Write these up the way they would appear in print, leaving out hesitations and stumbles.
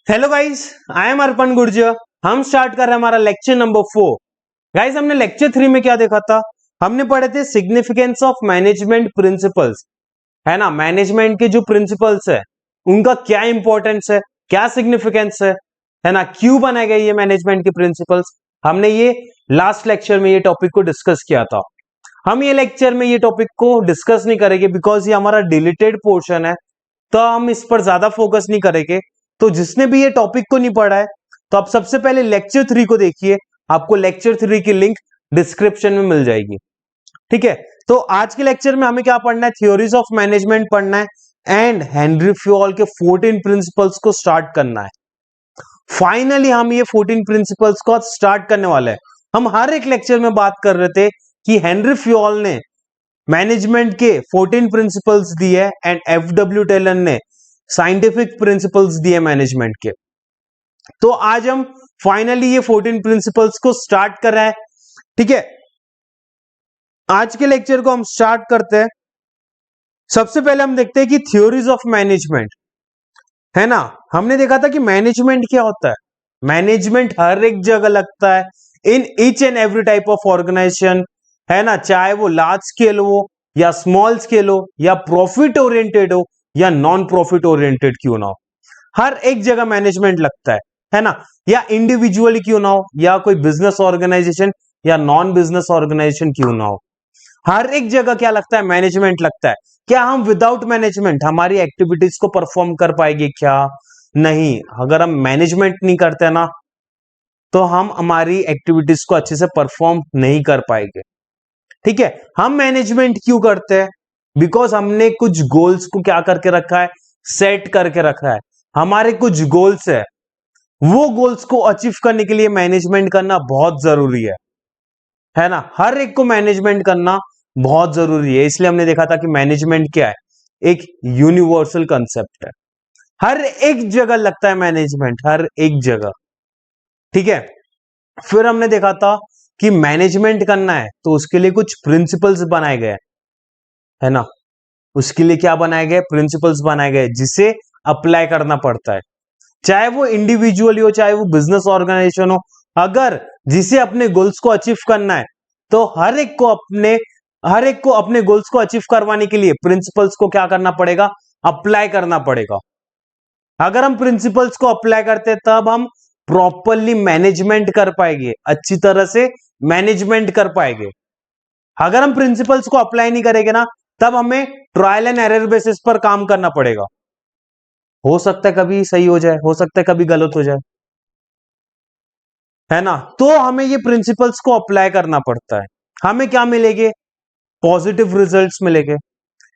Hello guys, I am अर्पण गुर्जर। हम start कर रहे हैं हमारा लेक्चर नंबर 4। गाइस, हमने लेक्चर 3 में क्या देखा था? हमने पढ़े थे सिग्निफिकेंस ऑफ मैनेजमेंट प्रिंसिपल्स, है ना। मैनेजमेंट के जो प्रिंसिपल्स है उनका क्या इंपॉर्टेंस है, क्या सिग्निफिकेंस है ना, क्यों बनाए गए ये मैनेजमेंट के प्रिंसिपल्स। हमने ये लास्ट लेक्चर में ये टॉपिक को डिस्कस किया था। हम ये लेक्चर में ये टॉपिक को डिस्कस नहीं करेंगे बिकॉज ये हमारा डिलीटेड पोर्शन है, तो हम इस पर ज्यादा फोकस नहीं करेंगे। तो जिसने भी ये टॉपिक को नहीं पढ़ा है तो आप सबसे पहले लेक्चर 3 को देखिए। आपको लेक्चर 3 की लिंक डिस्क्रिप्शन में मिल जाएगी। ठीक है, तो आज के लेक्चर में हमें क्या पढ़ना है? थ्योरीज ऑफ मैनेजमेंट पढ़ना है एंड हेनरी फ्योल के 14 प्रिंसिपल्स को स्टार्ट करना है। फाइनली हम ये 14 प्रिंसिपल्स को स्टार्ट करने वाले हैं। हम हर एक लेक्चर में बात कर रहे थे कि हेनरी फ्योल ने मैनेजमेंट के 14 प्रिंसिपल्स दिए एंड एफडब्ल्यू टेलर ने साइंटिफिक प्रिंसिपल्स दिए मैनेजमेंट के। तो आज हम फाइनली ये 14 प्रिंसिपल्स को स्टार्ट कर रहे हैं। ठीक है, आज के लेक्चर को हम स्टार्ट करते हैं। सबसे पहले हम देखते हैं कि थ्योरीज ऑफ मैनेजमेंट, है ना। हमने देखा था कि मैनेजमेंट क्या होता है। मैनेजमेंट हर एक जगह लगता है, in each and every type of organisation, है ना। चाहे वो लार्ज स्केल हो या स्मॉल स्केल हो या प्रॉफिट ओरिएंटेड हो या नॉन प्रॉफिट ओरिएंटेड क्यों ना हो, हर एक जगह मैनेजमेंट लगता है ना। या इंडिविजुअली क्यों ना हो या कोई बिजनेस ऑर्गेनाइजेशन या नॉन बिजनेस ऑर्गेनाइजेशन क्यों ना हो, हर एक जगह क्या लगता है? मैनेजमेंट लगता है। क्या हम विदाउट मैनेजमेंट हमारी एक्टिविटीज को परफॉर्म कर पाएंगे? क्या नहीं। अगर हम मैनेजमेंट नहीं करते ना तो हम हमारी एक्टिविटीज को अच्छे से परफॉर्म नहीं कर पाएंगे। ठीक है, हम मैनेजमेंट क्यों करते हैं? बिकॉज हमने कुछ गोल्स को क्या करके रखा है? सेट करके रखा है। हमारे कुछ गोल्स है, वो गोल्स को अचीव करने के लिए मैनेजमेंट करना बहुत जरूरी है ना। हर एक को मैनेजमेंट करना बहुत जरूरी है। इसलिए हमने देखा था कि मैनेजमेंट क्या है, एक यूनिवर्सल कंसेप्ट है। हर एक जगह लगता है मैनेजमेंट, हर एक जगह। ठीक है, फिर हमने देखा था कि मैनेजमेंट करना है तो उसके लिए कुछ प्रिंसिपल्स बनाए गए, है ना। उसके लिए क्या बनाए गए? प्रिंसिपल्स बनाए गए जिसे अप्लाई करना पड़ता है। चाहे वो इंडिविजुअली हो चाहे वो बिजनेस ऑर्गेनाइजेशन हो, अगर जिसे अपने गोल्स को अचीव करना है तो हर एक को अपने गोल्स को अचीव करवाने के लिए प्रिंसिपल्स को क्या करना पड़ेगा? अप्लाई करना पड़ेगा। अगर हम प्रिंसिपल्स को अप्लाई करते हैं तब हम प्रॉपरली मैनेजमेंट कर पाएंगे, अच्छी तरह से मैनेजमेंट कर पाएंगे। अगर हम प्रिंसिपल्स को अप्लाई नहीं करेंगे ना तब हमें ट्रायल एंड एरर बेसिस पर काम करना पड़ेगा। हो सकता है कभी सही हो जाए, हो सकता है कभी गलत हो जाए, है ना। तो हमें ये प्रिंसिपल्स को अप्लाई करना पड़ता है। हमें क्या मिलेंगे? पॉजिटिव रिजल्ट्स मिलेंगे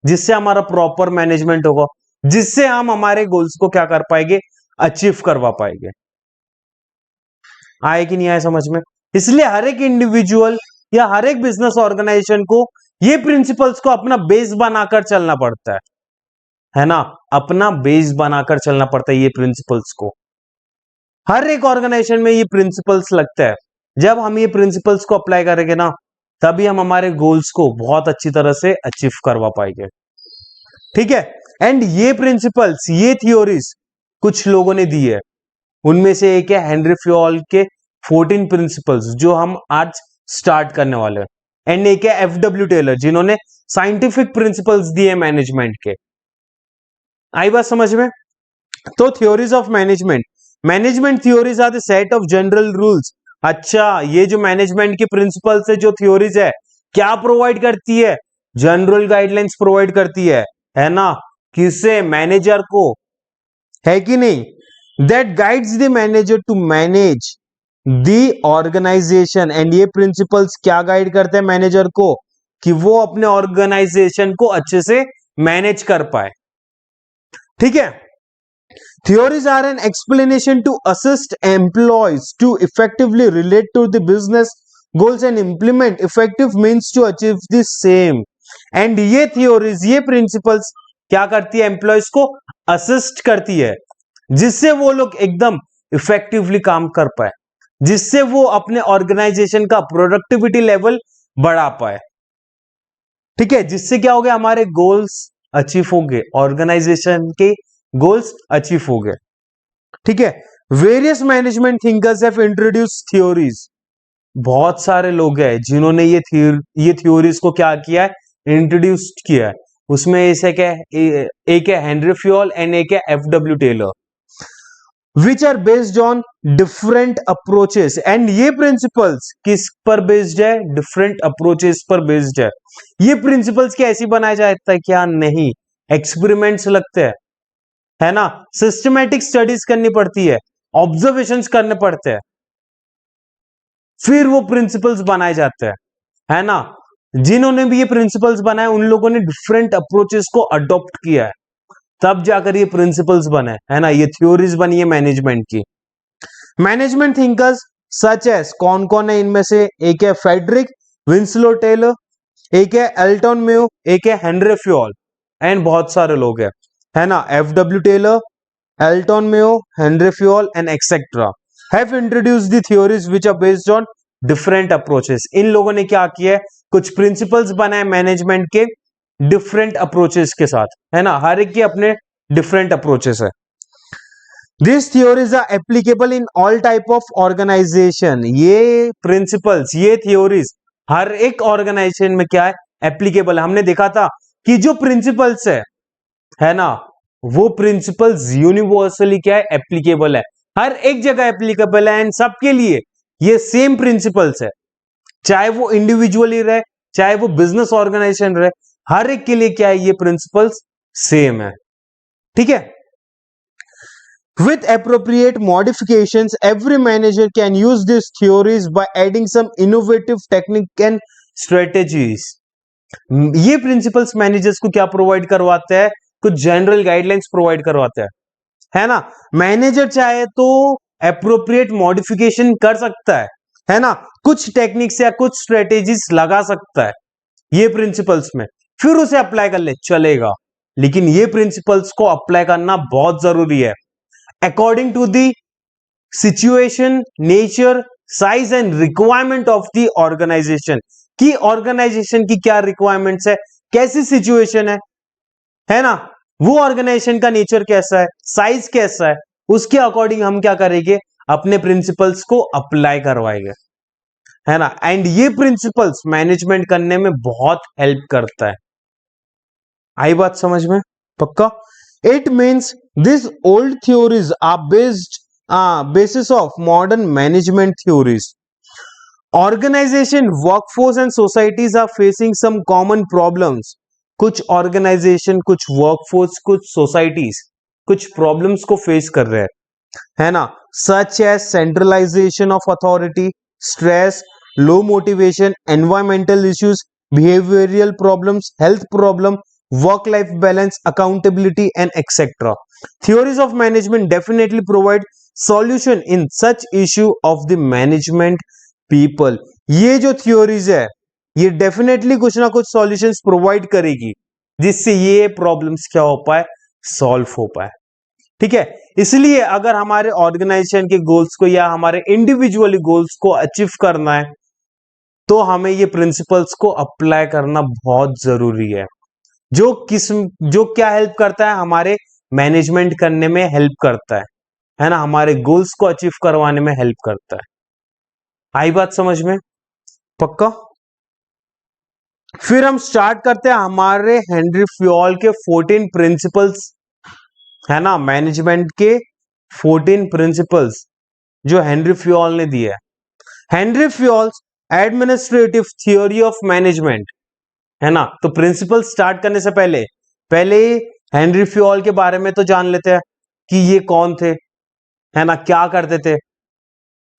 जिससे हमारा प्रॉपर मैनेजमेंट होगा, जिससे हम हमारे गोल्स को क्या कर पाएंगे? अचीव करवा पाएंगे। आए कि नहीं आए समझ में? इसलिए हर एक इंडिविजुअल या हर एक बिजनेस ऑर्गेनाइजेशन को ये प्रिंसिपल्स को अपना बेस बनाकर चलना पड़ता है ना। अपना बेस बनाकर चलना पड़ता है ये प्रिंसिपल्स को। हर एक ऑर्गेनाइजेशन में ये प्रिंसिपल्स लगता है। जब हम ये प्रिंसिपल्स को अप्लाई करेंगे ना तभी हम हमारे गोल्स को बहुत अच्छी तरह से अचीव करवा पाएंगे। ठीक है, एंड ये प्रिंसिपल्स, ये थ्योरीज कुछ लोगों ने दी है। उनमें से एक है हेनरी फ्योल के 14 प्रिंसिपल्स जो हम आज स्टार्ट करने वाले हैं, एंड एक है एफडब्ल्यू टेलर जिन्होंने साइंटिफिक प्रिंसिपल्स दिए मैनेजमेंट के। आई बात समझ में? तो theories of management, management theories are the set of general rules. अच्छा, ये जो मैनेजमेंट के प्रिंसिपल्स है, जो थ्योरीज है, क्या प्रोवाइड करती है? जनरल गाइडलाइंस प्रोवाइड करती है ना। किससे? मैनेजर को, है कि नहीं। That guides the manager to manage the organisation. And ये प्रिंसिपल्स क्या गाइड करते हैं मैनेजर को? कि वो अपने ऑर्गेनाइजेशन को अच्छे से मैनेज कर पाए। ठीक है, theories are an explanation to assist employees to effectively relate to the business goals and implement effective means to achieve the same. And ये theories, ये principles क्या करती है? एम्प्लॉयज को असिस्ट करती है जिससे वो लोग एकदम इफेक्टिवली काम कर पाए, जिससे वो अपने ऑर्गेनाइजेशन का प्रोडक्टिविटी लेवल बढ़ा पाए। ठीक है, जिससे क्या हो गया? हमारे गोल्स अचीव हो गए, ऑर्गेनाइजेशन के गोल्स अचीव हो गए। ठीक है। Various management thinkers have introduce theories, बहुत सारे लोग हैं जिन्होंने ये थ्योरीज को क्या किया है, इंट्रोड्यूस किया है। उसमें एक है हेनरी फ्योल एंड एक है F W. Taylor, which are based on different approaches. And ये प्रिंसिपल्स किस पर बेस्ड है, डिफरेंट अप्रोचेस पर बेस्ड है। ये प्रिंसिपल्स क्या ऐसी बनाया जाता है क्या, नहीं, एक्सपेरिमेंट्स लगते हैं, है ना, सिस्टमेटिक स्टडीज करनी पड़ती है, ऑब्जर्वेशंस करने पड़ते हैं, फिर वो प्रिंसिपल्स बनाए जाते हैं, है ना। जिन्होंने भी ये प्रिंसिपल्स बनाए उन लोगों ने डिफरेंट अप्रोचेस को अडॉप्ट किया है, तब जाकर ये प्रिंसिपल्स बने, है ना, ये थ्योरीज बनी है मैनेजमेंट की। मैनेजमेंट थिंकर्स सच एज, कौन कौन है इनमें से, एक है फ्रेडरिक विंसलो टेलर, एक है एल्टन मेयो, एक है हेनरी फ्योल, एंड बहुत सारे लोग हैं, है ना, F W. Taylor, Elton Mayo, Henry Fayol and etcetera have introduced the theories which are based on different approaches. इन लोगों ने क्या किया है, कुछ प्रिंसिपल्स बनाए मैनेजमेंट के डिफरेंट अप्रोचेस के साथ, है ना, हर एक के अपने डिफरेंट अप्रोचेस है। This theories are applicable in all type of organisation. ये प्रिंसिपल्स, ये थ्योरीज हर एक ऑर्गेनाइजेशन में क्या है, एप्लीकेबल है। हमने देखा था कि जो प्रिंसिपल्स है ना, वो प्रिंसिपल्स यूनिवर्सली क्या है, एप्लीकेबल है, हर एक जगह एप्लीकेबल है, एंड सबके लिए ये सेम प्रिंसिपल्स है, चाहे वो इंडिविजुअली रहे, चाहे वो बिजनेस ऑर्गेनाइजेशन रहे, हर एक के लिए क्या है, ये प्रिंसिपल्स सेम है, ठीक है। With appropriate modifications, every manager can use these theories by adding some innovative technique and strategies. ये प्रिंसिपल्स मैनेजर्स को क्या प्रोवाइड करवाते हैं, कुछ जनरल गाइडलाइंस प्रोवाइड करवाते हैं, है ना। मैनेजर चाहे तो एप्रोप्रिएट मॉडिफिकेशन कर सकता है ना, कुछ टेक्निक्स या कुछ स्ट्रेटेजीज लगा सकता है ये प्रिंसिपल्स में, फिर उसे अप्लाई कर ले चलेगा, लेकिन ये प्रिंसिपल्स को अप्लाई करना बहुत जरूरी है according to the situation, nature, size and requirement of the organisation, की ऑर्गेनाइजेशन की क्या रिक्वायरमेंट्स है, कैसी सिचुएशन है ना, वो ऑर्गेनाइजेशन का नेचर कैसा है, साइज कैसा है, उसके अकॉर्डिंग हम क्या करेंगे, अपने प्रिंसिपल्स को अप्लाई करवाएंगे, है ना। एंड ये प्रिंसिपल्स मैनेजमेंट करने में बहुत हेल्प करता है। आई बात समझ में, पक्का। It means this old theories are basis of modern management theories. Organisation, workforce and societies are facing some common problems. कुछ ऑर्गेनाइजेशन, कुछ वर्कफोर्स, कुछ सोसाइटीज कुछ प्रॉब्लम्स को फेस कर रहे हैं, है ना, such as centralisation of authority, stress, low motivation, environmental issues, behavioural problems, health problem, work life balance, accountability and etc. Theories of management definitely provide solution in such issue of the management people. ये जो theories है ये definitely कुछ ना कुछ solutions provide करेगी जिससे ये problems क्या हो पाए, solve हो पाए, ठीक है। इसलिए अगर हमारे ऑर्गेनाइजेशन के गोल्स को या हमारे इंडिविजुअली गोल्स को अचीव करना है तो हमें ये प्रिंसिपल्स को अप्लाई करना बहुत जरूरी है, जो क्या हेल्प करता है, हमारे मैनेजमेंट करने में हेल्प करता है ना, हमारे गोल्स को अचीव करवाने में हेल्प करता है। आई बात समझ में, पक्का। फिर हम स्टार्ट करते हैं हमारे हेनरी फ्योल के 14 प्रिंसिपल्स, है ना, मैनेजमेंट के 14 प्रिंसिपल्स जो हेनरी फ्योल ने दिए। Henry Fayol's administrative theory of management, है ना। तो प्रिंसिपल स्टार्ट करने से पहले हेनरी फ्योल के बारे में तो जान लेते हैं कि ये कौन थे, है ना, क्या करते थे,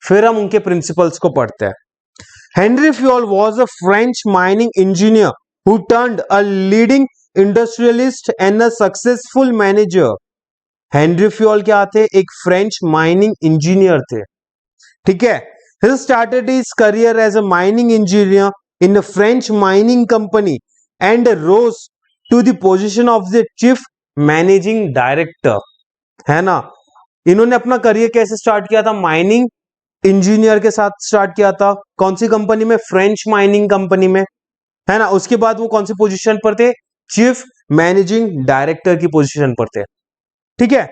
फिर हम उनके प्रिंसिपल्स को पढ़ते हैं। Henry Fayol was a French mining engineer who turned a leading industrialist and a successful manager. Henry Fayol क्या थे, एक फ्रेंच माइनिंग इंजीनियर थे, ठीक है। He started his career as a mining engineer in a French mining company and rose to the position of the chief managing director, है ना। इन्होंने अपना करियर कैसे स्टार्ट किया था, माइनिंग इंजीनियर के साथ स्टार्ट किया था, कौन सी कंपनी में, फ्रेंच माइनिंग कंपनी में, है ना। उसके बाद वो कौन सी पोजीशन पर थे, चीफ मैनेजिंग डायरेक्टर की पोजीशन पर थे, ठीक है।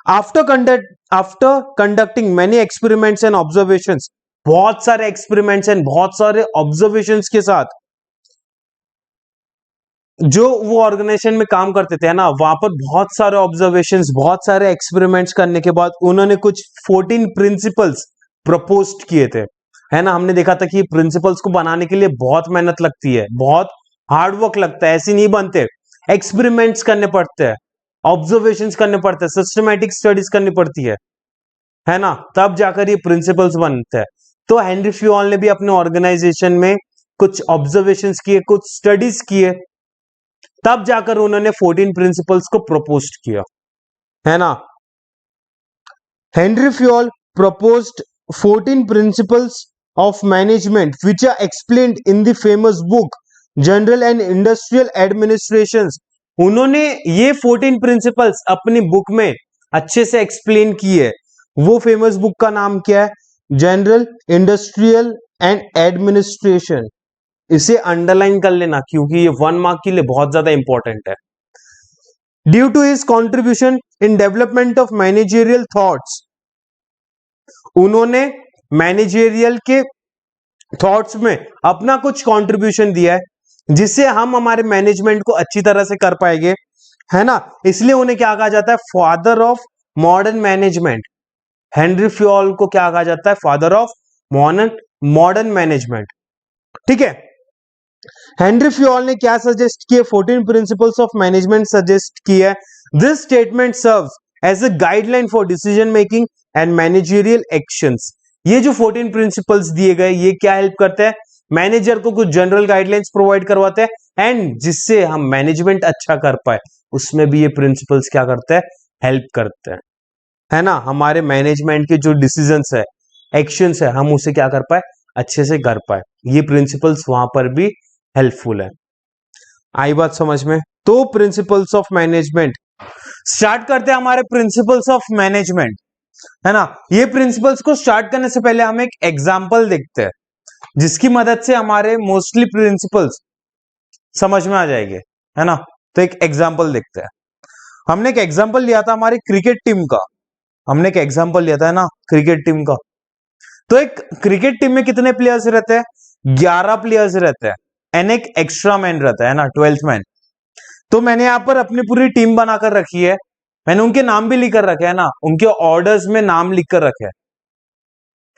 After conducting many experiments and observations, बहुत सारे एक्सपेरिमेंट्स एंड बहुत सारे ऑब्जर्वेशंस के साथ जो वो ऑर्गेनाइजेशन में काम करते थे ना, वहां पर बहुत सारे ऑब्जर्वेशंस, बहुत सारे एक्सपेरिमेंट्स करने के बाद उन्होंने कुछ 14 प्रिंसिपल्स प्रपोज किए थे, है ना। हमने देखा था कि प्रिंसिपल्स को बनाने के लिए बहुत मेहनत लगती है, बहुत हार्ड वर्क लगता है, ऐसे नहीं बनते, एक्सपेरिमेंट्स करने पड़ते हैं, ऑब्जर्वेशंस करने पड़ते हैं, सिस्टमैटिक स्टडीज करनी पड़ती है ना, तब जाकर ये प्रिंसिपल्स बनते हैं। तो हेनरी फ्यूल ने भी अपने ऑर्गेनाइजेशन में कुछ ऑब्जर्वेशंस किए, कुछ स्टडीज किए, तब जाकर उन्होंने 14 प्रिंसिपल्स को प्रपोज किया, है ना। Henry fuel proposed 14 principles of management which are explained in the famous book General and Industrial Administrations. उन्होंने ये 14 प्रिंसिपल्स अपनी बुक में अच्छे से एक्सप्लेन की है। वो फेमस बुक का नाम क्या है? General industrial and administration. इसे अंडरलाइन कर लेना क्योंकि ये 1 मार्क के लिए बहुत ज्यादा इंपॉर्टेंट है। Due to his contribution in development of managerial thoughts, उन्होंने मैनेजरियल के थॉट्स में अपना कुछ कंट्रीब्यूशन दिया है जिससे हम हमारे मैनेजमेंट को अच्छी तरह से कर पाएंगे, है ना। इसलिए उन्हें क्या कहा जाता है? Father of modern management. Henry fuel को क्या कहा जाता है? Father of modern management. ठीक है। हेनरी फ्यूल ने क्या सजेस्ट किया? 14 प्रिंसिपल्स ऑफ मैनेजमेंट सजेस्ट किया है। This statement serves as a guideline for decision making and managerial actions. ये जो 14 प्रिंसिपल्स दिए गए, ये क्या हेल्प करते हैं? मैनेजर को कुछ जनरल गाइडलाइंस प्रोवाइड करवाते हैं एंड जिससे हम मैनेजमेंट अच्छा कर पाए, उसमें भी ये प्रिंसिपल्स क्या करते हैं? हेल्प करते हैं, है ना। हमारे मैनेजमेंट के जो डिसीजंस है, एक्शंस है, हम उसे क्या कर पाए? अच्छे से कर पाए। ये प्रिंसिपल्स वहां पर भी हेल्पफुल है। आई बात समझ में? तो प्रिंसिपल्स ऑफ मैनेजमेंट स्टार्ट करते हैं। हमारे प्रिंसिपल्स ऑफ मैनेजमेंट, है ना। ये प्रिंसिपल्स को स्टार्ट करने से पहले हम एक एग्जांपल देखते हैं जिसकी मदद से हमारे मोस्टली प्रिंसिपल्स समझ में आ जाएंगे, है ना। तो एक एग्जांपल देखते हैं। हमने एक एग्जांपल लिया था हमारी क्रिकेट टीम का। हमने एक एग्जांपल लिया था, है ना, क्रिकेट टीम का। तो एक क्रिकेट टीम में कितने प्लेयर्स रहते हैं? 11 प्लेयर्स रहते हैं एंड एक एक्स्ट्रा मैन रहता है ना, 12th मैन। तो मैंने यहां पर अपनी पूरी टीम बनाकर रखी है। मैंने उनके नाम भी लिख कर रखे हैं ना, उनके ऑर्डर्स में नाम लिख कर रखे हैं।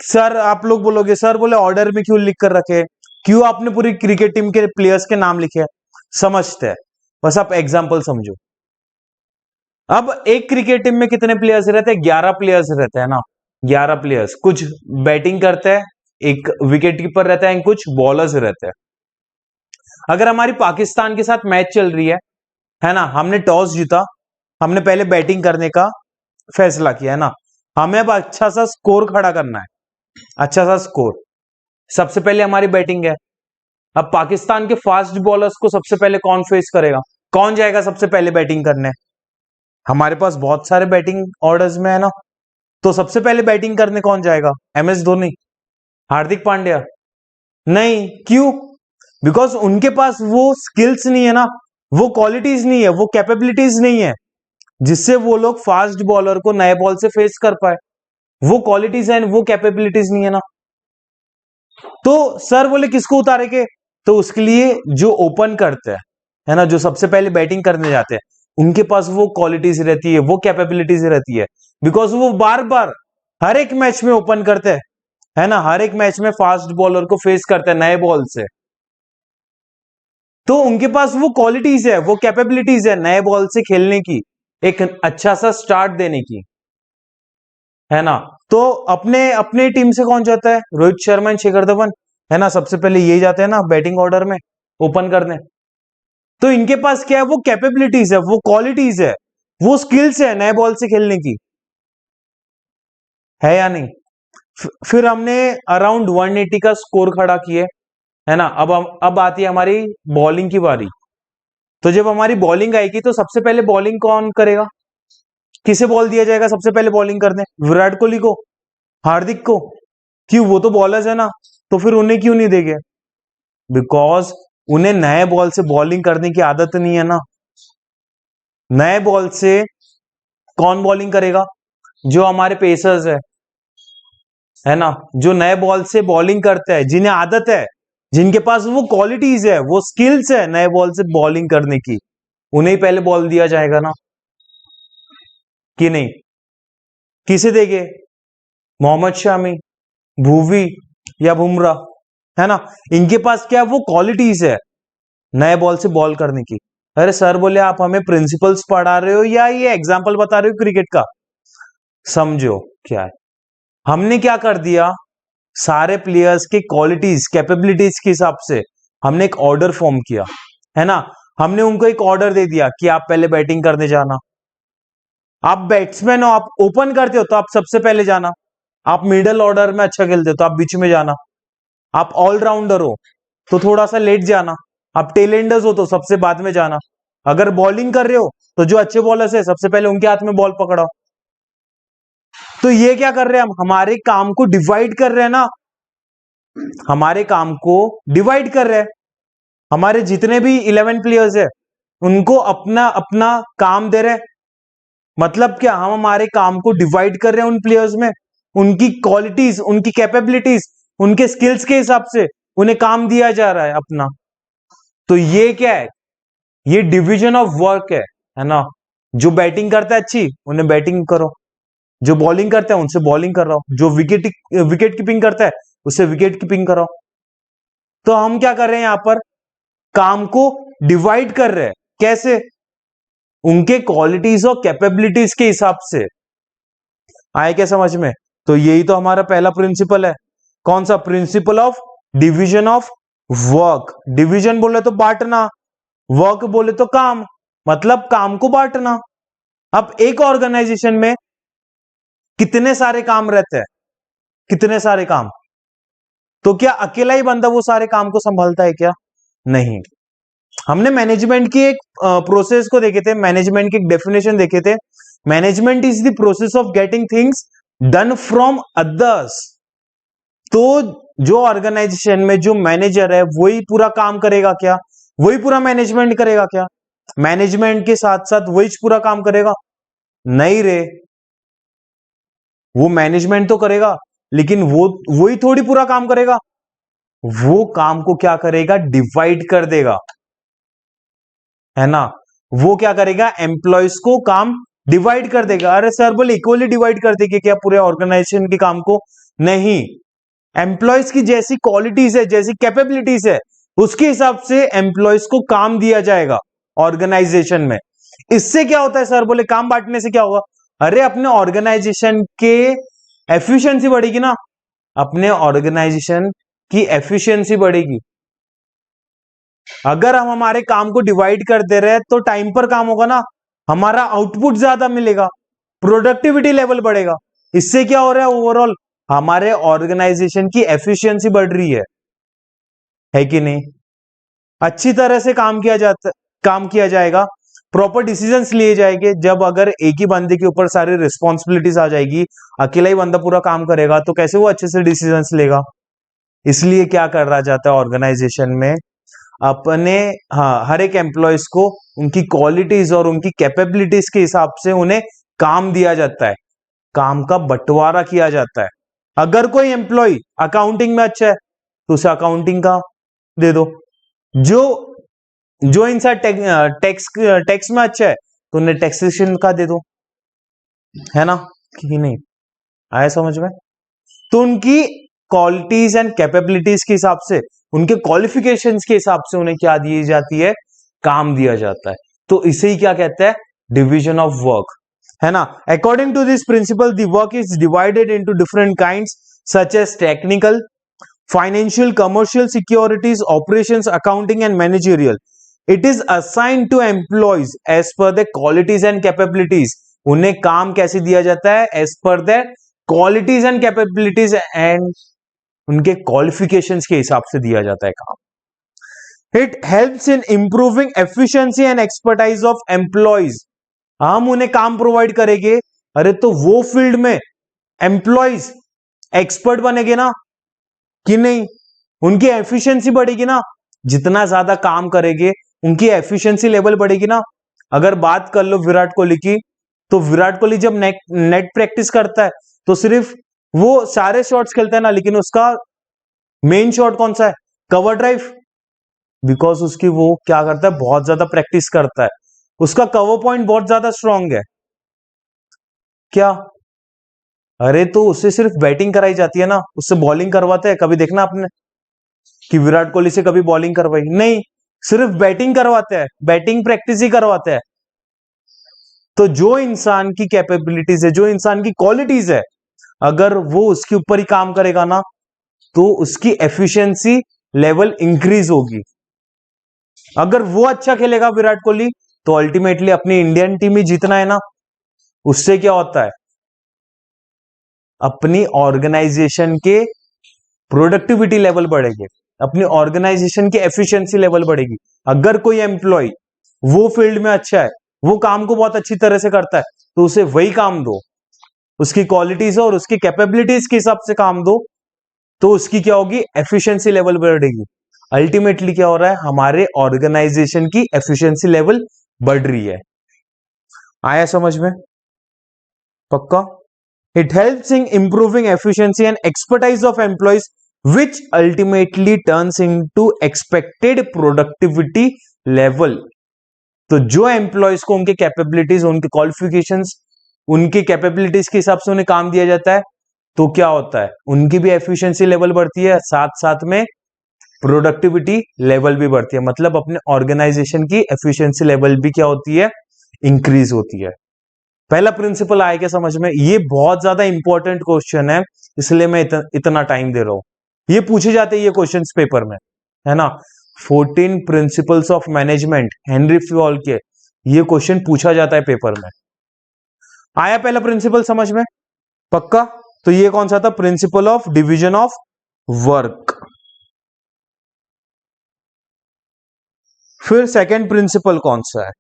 सर आप लोग बोलोगे, सर बोले ऑर्डर में क्यों लिख कर रखे? क्यों आपने पूरी क्रिकेट टीम के प्लेयर्स के नाम लिखे? समझते हैं, बस आप एग्जांपल समझो। अब एक क्रिकेट टीम में कितने प्लेयर्स रहते हैं? 11 प्लेयर्स रहते हैं ना, 11 प्लेयर्स। कुछ बैटिंग करते हैं, एक विकेट कीपर रहता है, कुछ बॉलर्स रहते हैं। अगर हमारी पाकिस्तान के साथ मैच चल रही है ना, हमने टॉस जीता, हमने पहले बैटिंग करने का फैसला किया, है ना। हमें अब अच्छा सा स्कोर खड़ा करना है, अच्छा सा स्कोर। सबसे पहले हमारी बैटिंग है। अब पाकिस्तान के फास्ट बॉलर्स को सबसे पहले कौन फेस करेगा? कौन जाएगा सबसे पहले बैटिंग करने? हमारे पास बहुत सारे बैटिंग ऑर्डर्स में है ना, तो सबसे पहले बैटिंग करने कौन जाएगा? MS धोनी, हार्दिक पांड्या? नहीं। क्यों? बिकॉज उनके पास वो स्किल्स नहीं है ना, वो क्वालिटीज नहीं है, वो कैपेबिलिटीज नहीं है जिससे वो लोग फास्ट बॉलर को नए बॉल से फेस कर पाए। वो क्वालिटीज है, वो कैपेबिलिटीज नहीं है ना। तो सर बोले किसको उतारेंगे? तो उसके लिए जो ओपन करते हैं, है ना, जो सबसे पहले बैटिंग करने जाते हैं, उनके पास वो क्वालिटीज रहती है, वो कैपेबिलिटीज रहती है। बिकॉज वो बार बार हर एक मैच में ओपन करते हैं, है ना, हर एक मैच में फास्ट बॉलर को फेस करते हैं नए बॉल से। तो उनके पास वो क्वालिटीज है, वो कैपेबिलिटीज है नए बॉल से खेलने की, एक अच्छा सा स्टार्ट देने की, है ना। तो अपने अपने टीम से कौन जाता है? रोहित शर्मा एंड शिखर धवन, है ना। सबसे पहले यही जाते हैं ना बैटिंग ऑर्डर में ओपन करने। तो इनके पास क्या है? वो कैपेबिलिटीज है, वो क्वालिटीज है, वो स्किल्स है नए बॉल से खेलने की, है या नहीं। फिर हमने अराउंड 180 का स्कोर खड़ा किए, है ना। अब आती है हमारी बॉलिंग की बारी। तो जब हमारी बॉलिंग आएगी तो सबसे पहले बॉलिंग कौन करेगा? किसे बॉल दिया जाएगा सबसे पहले बॉलिंग करने? विराट कोहली को, हार्दिक को? क्यों? वो तो बॉलर्स है ना। तो फिर उन्हें क्यों नहीं देंगे? बिकॉज उन्हें नए बॉल से बॉलिंग करने की आदत नहीं है ना। नए बॉल से कौन बॉलिंग करेगा? जो हमारे पेसर्स है ना, जो नए बॉल से बॉलिंग करते हैं, जिन्हें आदत है, जिनके पास वो क्वालिटीज है, वो स्किल्स है नए बॉल से बॉलिंग करने की, उन्हें पहले बॉल दिया जाएगा ना, कि नहीं? किसे देंगे? मोहम्मद शामी, भुवी या बुमराह, है ना? इनके पास क्या वो क्वालिटीज है नए बॉल से बॉल करने की। अरे सर बोले आप हमें प्रिंसिपल्स पढ़ा रहे हो या ये एग्जाम्पल बता रहे हो क्रिकेट का? समझो क्या है, हमने क्या कर दिया, सारे प्लेयर्स के क्वालिटीज कैपेबिलिटीज के हिसाब से हमने एक ऑर्डर फॉर्म किया, है ना? हमने उनको एक ऑर्डर दे दिया कि आप पहले बैटिंग करने जाना, आप बैट्समैन हो, आप ओपन करते हो तो आप सबसे पहले जाना, आप मिडिल ऑर्डर में अच्छा खेलते हो तो आप बीच में जाना, आप ऑलराउंडर हो तो थोड़ा सा लेट जाना, आप टेलेंडर्स हो तो सबसे बाद में जाना, अगर बॉलिंग कर रहे हो तो जो अच्छे बॉलर्स है सबसे पहले उनके हाथ में बॉल पकड़ाओ। तो ये क्या कर रहे हैं, हम हमारे काम को डिवाइड कर रहे हैं ना, हमारे काम को डिवाइड कर रहे हैं। हमारे जितने भी 11 प्लेयर्स है उनको अपना अपना काम दे रहे हैं। मतलब क्या, हम हमारे काम को डिवाइड कर रहे हैं उन प्लेयर्स में, उनकी क्वालिटीज, उनकी कैपेबिलिटीज, उनके स्किल्स के हिसाब से उन्हें काम दिया जा रहा है अपना। तो ये क्या है, ये डिवीजन ऑफ वर्क है ना? जो बैटिंग करता है अच्छी, उन्हें बैटिंग करो, जो बॉलिंग करता है उनसे बॉलिंग कर रहा हो, जो विकेट कीपिंग करता है उससे विकेट कीपिंग करो। तो हम क्या कर रहे हैं, यहां पर काम को डिवाइड कर रहे हैं। कैसे? उनके क्वालिटीज और कैपेबिलिटीज के हिसाब से। आए क्या समझ में? तो यही तो हमारा पहला प्रिंसिपल है। कौन सा? Principal of division of work. Division बोले तो बांटना, वर्क बोले तो काम, मतलब काम को बांटना। अब एक ऑर्गेनाइजेशन में कितने सारे काम रहते हैं, कितने सारे काम, तो क्या अकेला ही बंदा वो सारे काम को संभालता है क्या? नहीं। हमने मैनेजमेंट की एक प्रोसेस को देखे थे, मैनेजमेंट की एक डेफिनेशन देखे थे। Management is the process of getting things done from others. तो जो ऑर्गेनाइजेशन में जो मैनेजर है वही पूरा काम करेगा क्या? वही पूरा मैनेजमेंट करेगा क्या? मैनेजमेंट के साथ साथ वही पूरा काम करेगा? नहीं रे, वो मैनेजमेंट तो करेगा लेकिन वो वही थोड़ी पूरा काम करेगा। वो काम को क्या करेगा? डिवाइड कर देगा, है ना? वो क्या करेगा? एम्प्लॉयज को काम डिवाइड कर देगा। अरे सर बोले इक्वली डिवाइड कर देगी क्या पूरे ऑर्गेनाइजेशन के काम को? नहीं, एम्प्लॉयज की जैसी क्वालिटीज है, जैसी कैपेबिलिटीज है, उसके हिसाब से एम्प्लॉयज को काम दिया जाएगा ऑर्गेनाइजेशन में। इससे क्या होता है सर बोले, काम बांटने से क्या होगा? अरे अपने ऑर्गेनाइजेशन के एफिशिएंसी बढ़ेगी ना, अपने ऑर्गेनाइजेशन की एफिशिएंसी बढ़ेगी। अगर हम हमारे काम को डिवाइड कर दे रहे हैं तो टाइम पर काम होगा ना, हमारा आउटपुट ज्यादा मिलेगा, प्रोडक्टिविटी लेवल बढ़ेगा। इससे क्या हो रहा है, ओवरऑल हमारे ऑर्गेनाइजेशन की एफिशिएंसी बढ़ रही है कि नहीं? अच्छी तरह से काम किया जाएगा, प्रॉपर डिसीजंस लिए जाएंगे। जब अगर एक ही बंदे के ऊपर सारी रिस्पॉन्सिबिलिटीज आ जाएगी, अकेला ही बंदा पूरा काम करेगा, तो कैसे वो अच्छे से डिसीजंस लेगा? इसलिए क्या कर रहा जाता है ऑर्गेनाइजेशन में, अपने हर एक एम्प्लॉयज को उनकी क्वालिटीज और उनकी कैपेबिलिटीज के हिसाब से उन्हें काम दिया जाता है, काम का बंटवारा किया जाता है। अगर कोई एम्प्लॉय अकाउंटिंग में अच्छा है तो उसे अकाउंटिंग का दे दो, जो जो इंसान टैक्स में अच्छा है तो उन्हें टैक्सेशन का दे दो, है ना? कि नहीं? आया समझ में? तो उनकी क्वालिटीज एंड कैपेबिलिटीज के हिसाब से, उनके क्वालिफिकेशंस के हिसाब से उन्हें क्या दी जाती है? काम दिया जाता है। तो इसे ही क्या कहते हैं? डिवीजन ऑफ वर्क, है ना? According to this principle the work is divided into different kinds such as technical, financial, commercial, securities, operations, accounting and managerial. It is assigned to employees as per the qualities and capabilities. उन्हें काम कैसे दिया जाता है? As per the qualities and capabilities and उनके qualifications के हिसाब से दिया जाता है काम। It helps in improving efficiency and expertise of employees. हम उन्हें काम प्रोवाइड करेंगे, अरे तो वो फील्ड में एम्प्लॉयज एक्सपर्ट बनेंगे ना, कि नहीं? उनकी एफिशिएंसी बढ़ेगी ना, जितना ज्यादा काम करेंगे उनकी एफिशिएंसी लेवल बढ़ेगी ना। अगर बात कर लो विराट कोहली की, तो विराट कोहली जब नेट प्रैक्टिस करता है तो सिर्फ वो सारे शॉट्स खेलता है ना, लेकिन उसका मेन शॉट कौन सा है? Cover drive. बिकॉज उसकी वो क्या करता है, बहुत ज्यादा प्रैक्टिस करता है, उसका कवर पॉइंट बहुत ज्यादा स्ट्रांग है। क्या? अरे तो उससे सिर्फ बैटिंग कराई जाती है ना, उससे बॉलिंग करवाते हैं कभी? देखना आपने कि विराट कोहली से कभी बॉलिंग करवाई? नहीं, सिर्फ बैटिंग करवाते हैं, बैटिंग प्रैक्टिस ही करवाते हैं। तो जो इंसान की कैपेबिलिटीज है, जो इंसान की क्वालिटीज है, अगर वो उसके ऊपर ही काम करेगा ना, तो उसकी एफिशिएंसी लेवल इंक्रीज होगी। अगर वो अच्छा खेलेगा विराट कोहली, तो अल्टीमेटली अपनी इंडियन टीम ही जीतना है ना। उससे क्या होता है, अपनी ऑर्गेनाइजेशन के प्रोडक्टिविटी लेवल बढ़ेगी, अपनी ऑर्गेनाइजेशन की एफिशिएंसी लेवल बढ़ेगी। अगर कोई एम्प्लॉय वो फील्ड में अच्छा है, वो काम को बहुत अच्छी तरह से करता है, तो उसे वही काम दो, उसकी क्वालिटीज और उसकी कैपेबिलिटीज के हिसाब से काम दो, तो उसकी क्या होगी, एफिशिएंसी लेवल बढ़ेगी। अल्टीमेटली क्या हो रहा है, हमारे ऑर्गेनाइजेशन की एफिशिएंसी लेवल बढ़ रही है। आया समझ में? पक्का? It helps in improving efficiency and expertise of employees which ultimately turns into expected productivity level। तो जो एम्प्लॉयज को उनके कैपेबिलिटीज, उनके क्वालिफिकेशंस, उनके कैपेबिलिटीज के हिसाब से उन्हें काम दिया जाता है, तो क्या होता है, उनकी भी एफिशिएंसी लेवल बढ़ती है, साथ साथ में प्रोडक्टिविटी लेवल भी बढ़ती है। मतलब अपने ऑर्गेनाइजेशन की एफिशिएंसी लेवल भी क्या होती है, इंक्रीज होती है। पहला प्रिंसिपल आया क्या समझ में? ये बहुत ज्यादा इंपॉर्टेंट क्वेश्चन है, इसलिए मैं इतना टाइम दे रहा हूं। ये पूछे जाते हैं ये क्वेश्चंस पेपर में, है ना। 14 principles of management, Henry Fayol के, ये क्वेश्चन पूछा जाता है पेपर में। आया पहला प्रिंसिपल समझ में? पक्का? तो ये कौन सा था? Principal of division of work. फिर सेकंड प्रिंसिपल कौन सा है?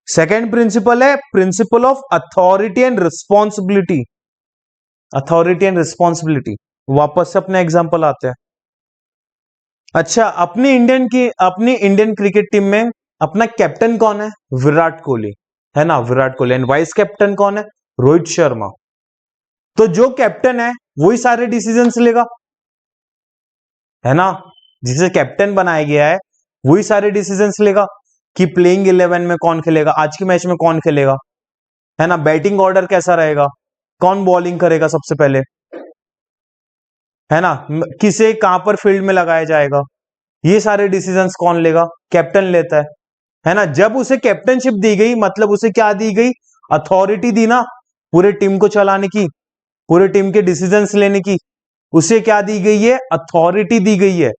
सेकंड प्रिंसिपल है principle of authority and responsibility. Authority and responsibility, वापस से अपने एग्जांपल आते हैं। अच्छा, अपनी इंडियन क्रिकेट टीम में अपना कैप्टन कौन है? विराट कोहली, है ना, Virat Kohli. And vice captain कौन है? रोहित शर्मा। तो जो कैप्टन है वही सारे डिसीजंस लेगा, है ना। जिसे कैप्टन बनाया गया है वही सारे डिसीजंस लेगा कि प्लेइंग 11 में कौन खेलेगा, आज के मैच में कौन खेलेगा, है ना, बैटिंग ऑर्डर कैसा रहेगा, कौन बॉलिंग करेगा सबसे पहले, है ना, किसे कहां पर फील्ड में लगाया जाएगा, ये सारे डिसीजंस कौन लेगा? कैप्टन लेता है ना। जब उसे कैप्टनशिप दी गई, मतलब उसे क्या दी गई? अथॉरिटी दी ना, पूरे टीम को चलाने की, पूरे टीम के डिसीजंस लेने की। उसे क्या दी गई है? अथॉरिटी दी गई है।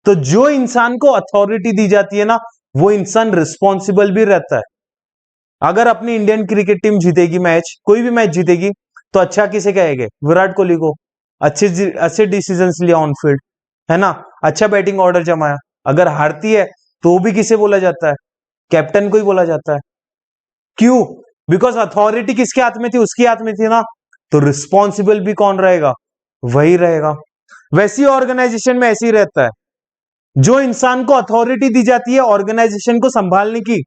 तो जो इंसान को अथॉरिटी दी जाती है ना, वो इंसान रिस्पॉन्सिबल भी रहता है। अगर अपनी इंडियन क्रिकेट टीम जीतेगी मैच, कोई भी मैच जीतेगी, तो अच्छा किसे कहेंगे? विराट कोहली को। अच्छे डिसीजंस लिया ऑन फील्ड, है ना, अच्छा बैटिंग ऑर्डर जमाया। अगर हारती है तो भी किसे बोला जाता है? कैप्टन को ही बोला जाता है। क्यों? बिकॉज अथॉरिटी किसके हाथ में थी? उसके हाथ में थी ना। तो रिस्पॉन्सिबल भी कौन रहेगा? वही रहेगा। वैसी ऑर्गेनाइजेशन में ऐसे ही रहता है, जो इंसान को अथॉरिटी दी जाती है ऑर्गेनाइजेशन को संभालने की,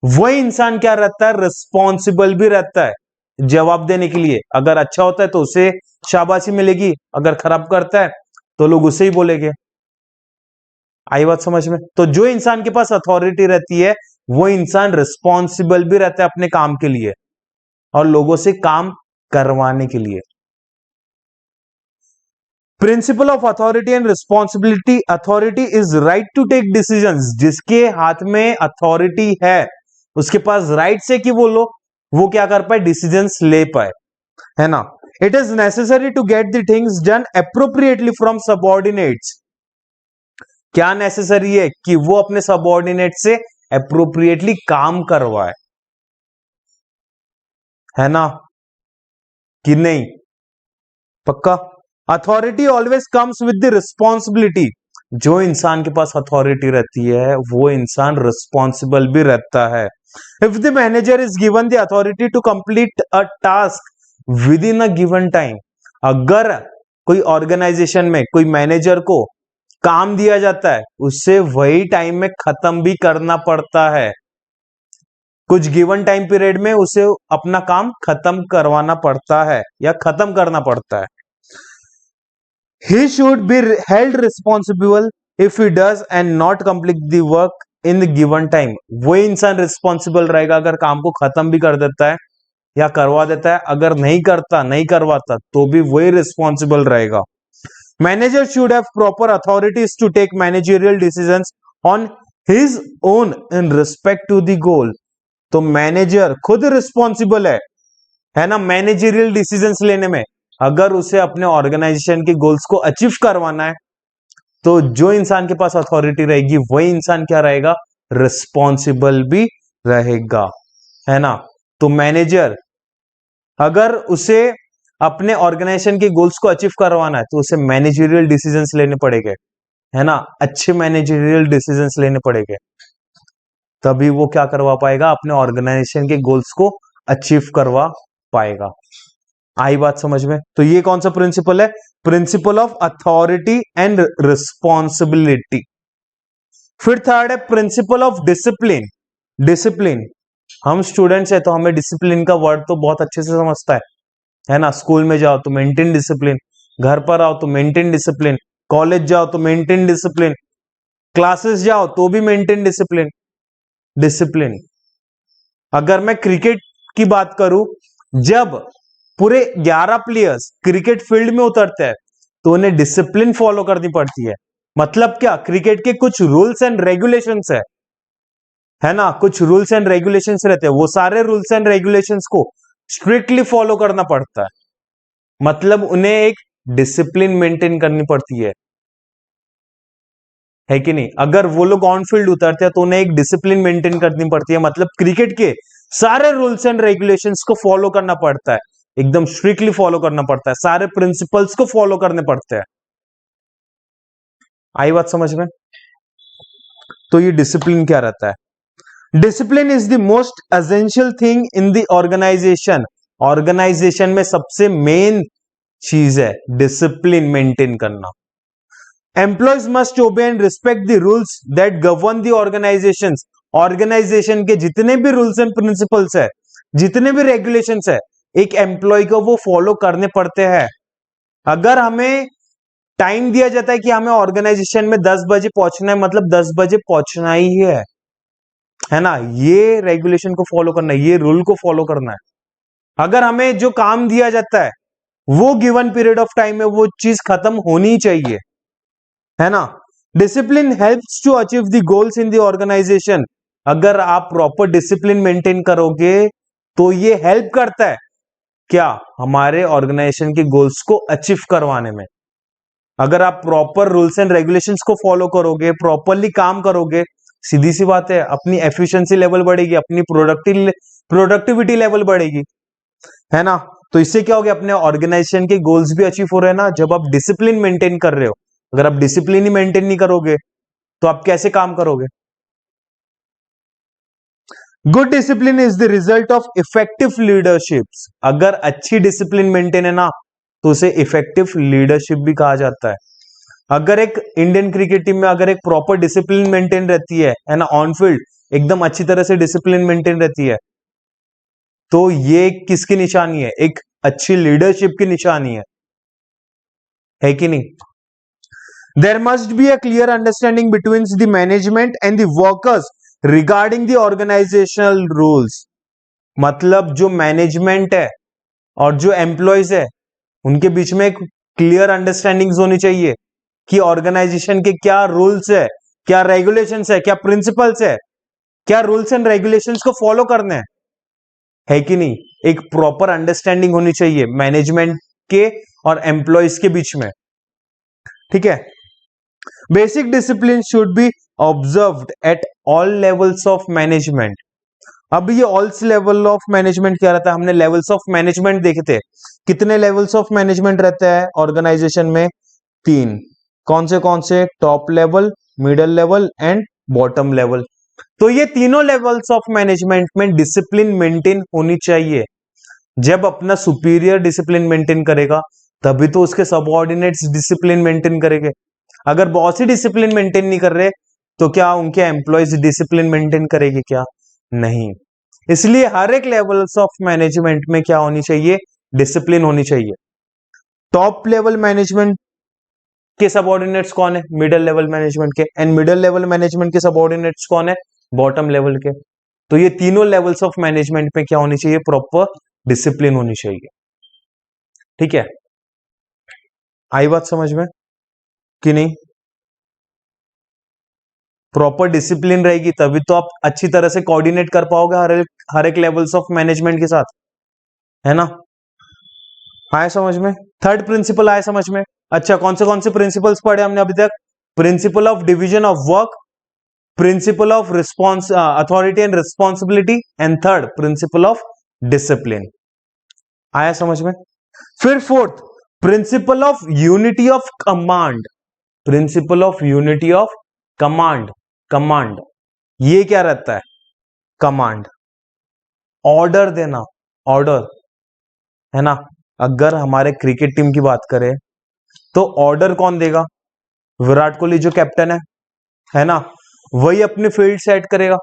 वही इंसान क्या रहता है? रिस्पॉन्सिबल भी रहता है जवाब देने के लिए। अगर अच्छा होता है तो उसे शाबाशी मिलेगी, अगर खराब करता है तो लोग उसे ही बोलेंगे। आई बात समझ में? तो जो इंसान के पास अथॉरिटी रहती है वो इंसान रिस्पॉन्सिबल भी रहता है अपने काम के लिए और लोगों से काम करवाने के लिए। Principle of authority and responsibility, authority is right to take decisions. जिसके हाथ में अथॉरिटी है उसके पास राइट्स है कि वो क्या कर पाए? डिसीजंस ले पाए, है ना। It is necessary to get the things done appropriately from subordinates. क्या नेसेसरी है? कि वो अपने सबऑर्डिनेट से अप्रोप्रिएटली काम करवाए, है ना, कि नहीं? पक्का? Authority always comes with the responsibility. जो इंसान के पास अथॉरिटी रहती है वो इंसान रिस्पॉन्सिबल भी रहता है। If the manager is given the authority to complete a task within a given time, अगर कोई ऑर्गेनाइजेशन में कोई मैनेजर को काम दिया जाता है, उससे वही टाइम में खत्म भी करना पड़ता है। कुछ गिवन टाइम पीरियड में उसे अपना काम खत्म करवाना पड़ता है या खत्म करना पड़ता है. He should be held responsible if he does and not complete the work in the given time. वही इंसान रिस्पॉन्सिबल रहेगा अगर काम को खत्म भी कर देता है या करवा देता है. अगर नहीं करता, नहीं करवाता, तो भी वही रिस्पॉन्सिबल रहेगा. Manager should have proper authorities to take managerial decisions on his own in respect to the goal. तो मैनेजर खुद रिस्पॉन्सिबल है ना, मैनेजरियल डिसीजंस लेने में. अगर उसे अपने ऑर्गेनाइजेशन के गोल्स को अचीव करवाना है, तो जो इंसान के पास अथॉरिटी रहेगी वही इंसान क्या रहेगा, रिस्पॉन्सिबल भी रहेगा, है ना. तो मैनेजर अगर उसे अपने ऑर्गेनाइजेशन के गोल्स को अचीव करवाना है, तो उसे मैनेजरियल डिसीजंस लेने पड़ेंगे, है ना. अच्छे मैनेजरियल डिसीजंस लेने पड़ेंगे, तभी वो क्या करवा पाएगा, अपने ऑर्गेनाइजेशन के गोल्स को अचीव करवा पाएगा. आई बात समझ में. तो ये कौन सा प्रिंसिपल है, principle of authority and responsibility. फिर थर्ड है प्रिंसिपल ऑफ डिसिप्लिन. डिसिप्लिन, हम स्टूडेंट्स है तो हमें डिसिप्लिन का वर्ड तो बहुत अच्छे से समझता है ना. स्कूल में जाओ तो मेंटेन डिसिप्लिन, घर पर आओ तो मेंटेन डिसिप्लिन, कॉलेज जाओ तो मेंटेन डिसिप्लिन, क्लासेस जाओ तो भी मेंटेन डिसिप्लिन. डिसिप्लिन, अगर मैं क्रिकेट की बात करूं, जब पूरे 11 प्लेयर्स क्रिकेट फील्ड में उतरते हैं तो उन्हें डिसिप्लिन फॉलो करनी पड़ती है. मतलब क्या, क्रिकेट के कुछ रूल्स एंड रेगुलेशंस है ना, कुछ रूल्स एंड रेगुलेशंस रहते हैं. वो सारे रूल्स एंड रेगुलेशंस को स्ट्रिक्टली फॉलो करना पड़ता है. मतलब उन्हें एक डिसिप्लिन मेंटेन करनी पड़ती है कि नहीं. अगर वो लोग ऑन फील्ड उतरते हैं तो उन्हें एक डिसिप्लिन मेंटेन करनी पड़ती है. मतलब क्रिकेट के सारे रूल्स एंड रेगुलेशंस को फॉलो करना पड़ता है, एकदम स्ट्रिक्टली फॉलो करना पड़ता है, सारे प्रिंसिपल्स को फॉलो करने पड़ते हैं. आई बात समझ में. तो ये डिसिप्लिन क्या रहता है, discipline is the most essential thing in the organization. Organization में सबसे मेन चीज है डिसिप्लिन मेंटेन करना. Employees must obey and respect the rules that govern the organization. Organization के जितने भी रूल्स एंड प्रिंसिपल्स है, जितने भी रेगुलेशंस है, एक एम्प्लॉय को वो फॉलो करने पड़ते हैं. अगर हमें टाइम दिया जाता है कि हमें ऑर्गेनाइजेशन में 10 बजे पहुंचना है, मतलब 10 बजे पहुंचना ही है ना. ये रेगुलेशन को फॉलो करना है, ये रूल को फॉलो करना है. अगर हमें जो काम दिया जाता है वो गिवन पीरियड ऑफ टाइम में वो चीज खत्म होनी चाहिए, है ना. Discipline helps to achieve the goals in the organization. अगर आप प्रॉपर डिसिप्लिन मेंटेन करोगे तो ये हेल्प करता है क्या, हमारे ऑर्गेनाइजेशन के गोल्स को अचीव करवाने में. अगर आप प्रॉपर रूल्स एंड रेगुलेशंस को फॉलो करोगे, प्रॉपरली काम करोगे, सीधी सी बात है अपनी एफिशिएंसी लेवल बढ़ेगी, अपनी प्रोडक्टिविटी लेवल बढ़ेगी, है ना. तो इससे क्या हो गया, अपने ऑर्गेनाइजेशन के गोल्स भी अचीव हो रहे हैं ना. जब आप डिसिप्लिन मेंटेन कर रहे हो, अगर आप डिसिप्लिन ही मेंटेन नहीं करोगे तो आप कैसे काम करोगे. Good discipline is the result of effective leadership. अगर अच्छी डिसिप्लिन मेंटेन है ना तो उसे इफेक्टिव लीडरशिप भी कहा जाता है. अगर एक इंडियन क्रिकेट टीम में अगर एक प्रॉपर डिसिप्लिन मेंटेन रहती है ना, ऑन फील्ड एकदम अच्छी तरह से डिसिप्लिन मेंटेन रहती है, तो ये किसकी निशानी है, एक अच्छी लीडरशिप की निशानी है कि नहीं. There must be a clear understanding between the management and the workers regarding the organizational rules. मतलब जो मैनेजमेंट है और जो एम्प्लॉयज है उनके बीच में एक क्लियर अंडरस्टैंडिंग होनी चाहिए कि ऑर्गेनाइजेशन के क्या रूल्स है, क्या रेगुलेशंस है, क्या प्रिंसिपल्स है, क्या रूल्स एंड रेगुलेशंस को फॉलो करने है कि नहीं. एक प्रॉपर अंडरस्टैंडिंग होनी चाहिए मैनेजमेंट के और एम्प्लॉयज के बीच में, ठीक है. Basic discipline should be observed at all levels of management. अब ये ऑल लेवल ऑफ मैनेजमेंट क्या रहता है, हमने लेवल्स ऑफ मैनेजमेंट देखे थे. कितने लेवल्स ऑफ मैनेजमेंट रहते हैं ऑर्गेनाइजेशन में, 3. कौन से, top level, middle level and bottom level. तो ये तीनों लेवल्स ऑफ मैनेजमेंट में डिसिप्लिन मेंटेन होनी चाहिए. जब अपना सुपीरियर डिसिप्लिन मेंटेन करेगा तभी तो उसके सबऑर्डिनेट्स डिसिप्लिन मेंटेन करेंगे. अगर बॉस ही डिसिप्लिन मेंटेन नहीं कर रहे तो क्या उनके एम्प्लॉयज डिसिप्लिन मेंटेन करेंगे, क्या नहीं. इसलिए हर एक लेवल्स ऑफ मैनेजमेंट में क्या होनी चाहिए, डिसिप्लिन होनी चाहिए। टॉप लेवल मैनेजमेंट के सबऑर्डिनेट्स कौन है, मिडिल लेवल मैनेजमेंट के, एंड मिडिल लेवल मैनेजमेंट के सबऑर्डिनेट्स कौन है, बॉटम लेवल के। तो ये तीनों लेवल्स ऑफ मैनेजमेंट में क्या होनी चाहिए, प्रॉपर डिसिप्लिन होनी चाहिए। ठीक है, आई बात समझ में कि नहीं? प्रॉपर डिसिप्लिन रहेगी तभी तो आप अच्छी तरह से कोऑर्डिनेट कर पाओगे हर एक लेवल्स ऑफ मैनेजमेंट के साथ, है ना? आए समझ में? थर्ड प्रिंसिपल आए समझ में? अच्छा, कौन से प्रिंसिपल्स पढ़े हमने अभी तक? Principal of division of work, principle of response authority and responsibility, and third principle of discipline. आया समझ में? फिर fourth, principle of unity of command, principal of unity of command. Command ये क्या रहता है? कमांड, ऑर्डर देना, ऑर्डर, है ना? अगर हमारे क्रिकेट टीम की बात करें तो ऑर्डर कौन देगा? विराट कोहली जो कैप्टन है ना? वही अपनी फील्ड सेट करेगा,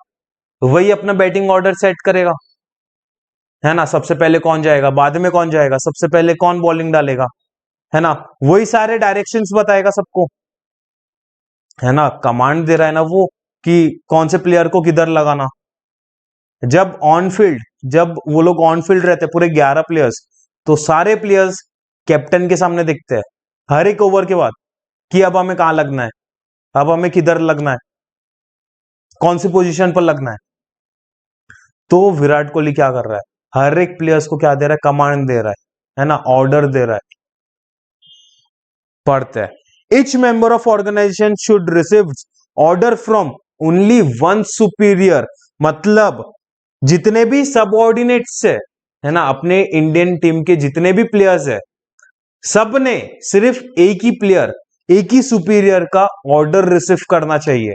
वही अपना बैटिंग ऑर्डर सेट करेगा, है ना? सबसे पहले कौन जाएगा, बाद में कौन जाएगा, सबसे पहले कौन बॉलिंग डालेगा, है ना? वही सारे डायरेक्शंस बताएगा सबको, है ना? कमांड दे रहा है ना वो, कि कौन से प्लेयर को किधर लगाना। जब ऑन फील्ड, जब वो लोग ऑन फील्ड रहते हैं पूरे 11 प्लेयर्स, तो सारे प्लेयर्स कैप्टन के सामने दिखते हैं हर एक ओवर के बाद, कि अब हमें कहां लगना है, अब हमें किधर लगना है, कौन सी पोजीशन पर लगना है। तो विराट कोहली क्या कर रहा है, हर एक प्लेयर्स को क्या दे रहा है, कमांड दे रहा है ना? ऑर्डर दे रहा है। पढ़ते हैं, each member of organization should receive order from only one superior, मतलब जितने भी सबऑर्डिनेट्स है ना, अपने इंडियन टीम के जितने भी प्लेयर्स है, सबने सिर्फ एक ही प्लेयर, एक ही सुपीरियर का ऑर्डर रिसीव करना चाहिए,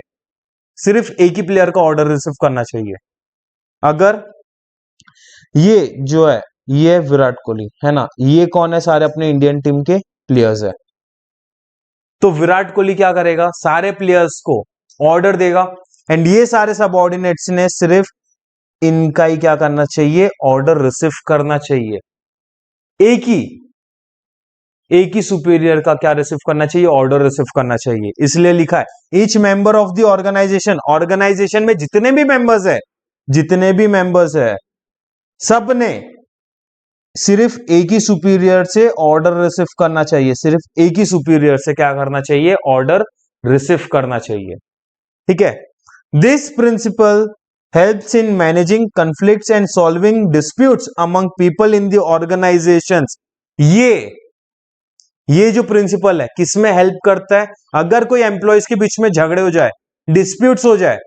सिर्फ एक ही प्लेयर का ऑर्डर रिसीव करना चाहिए। अगर ये जो है, ये विराट कोहली है ना, ये कौन है, सारे अपने इंडियन टीम के प्लेयर्स है। तो विराट कोहली क्या करेगा, सारे प्लेयर्स को ऑर्डर देगा, एंड ये सारे सबऑर्डिनेट्स ने सिर्फ इनका ही क्या करना चाहिए, ऑर्डर रिसीव करना चाहिए। एक ही सुपीरियर का क्या रिसीव करना चाहिए, ऑर्डर रिसीव करना चाहिए। इसलिए लिखा है each member of the organization, organization में जितने भी मेंबर्स है, जितने भी मेंबर्स है, सब ने सिर्फ एक ही सुपीरियर से ऑर्डर रिसीव करना चाहिए, सिर्फ एक ही सुपीरियर से क्या करना चाहिए, ऑर्डर रिसीव करना चाहिए। ठीक है, this principle helps in managing conflicts and solving disputes among people in the organisations. ये जो प्रिंसिपल है किसमें हेल्प करता है, अगर कोई एम्प्लॉयज के बीच में झगड़े हो जाए, डिस्प्यूट्स हो जाए,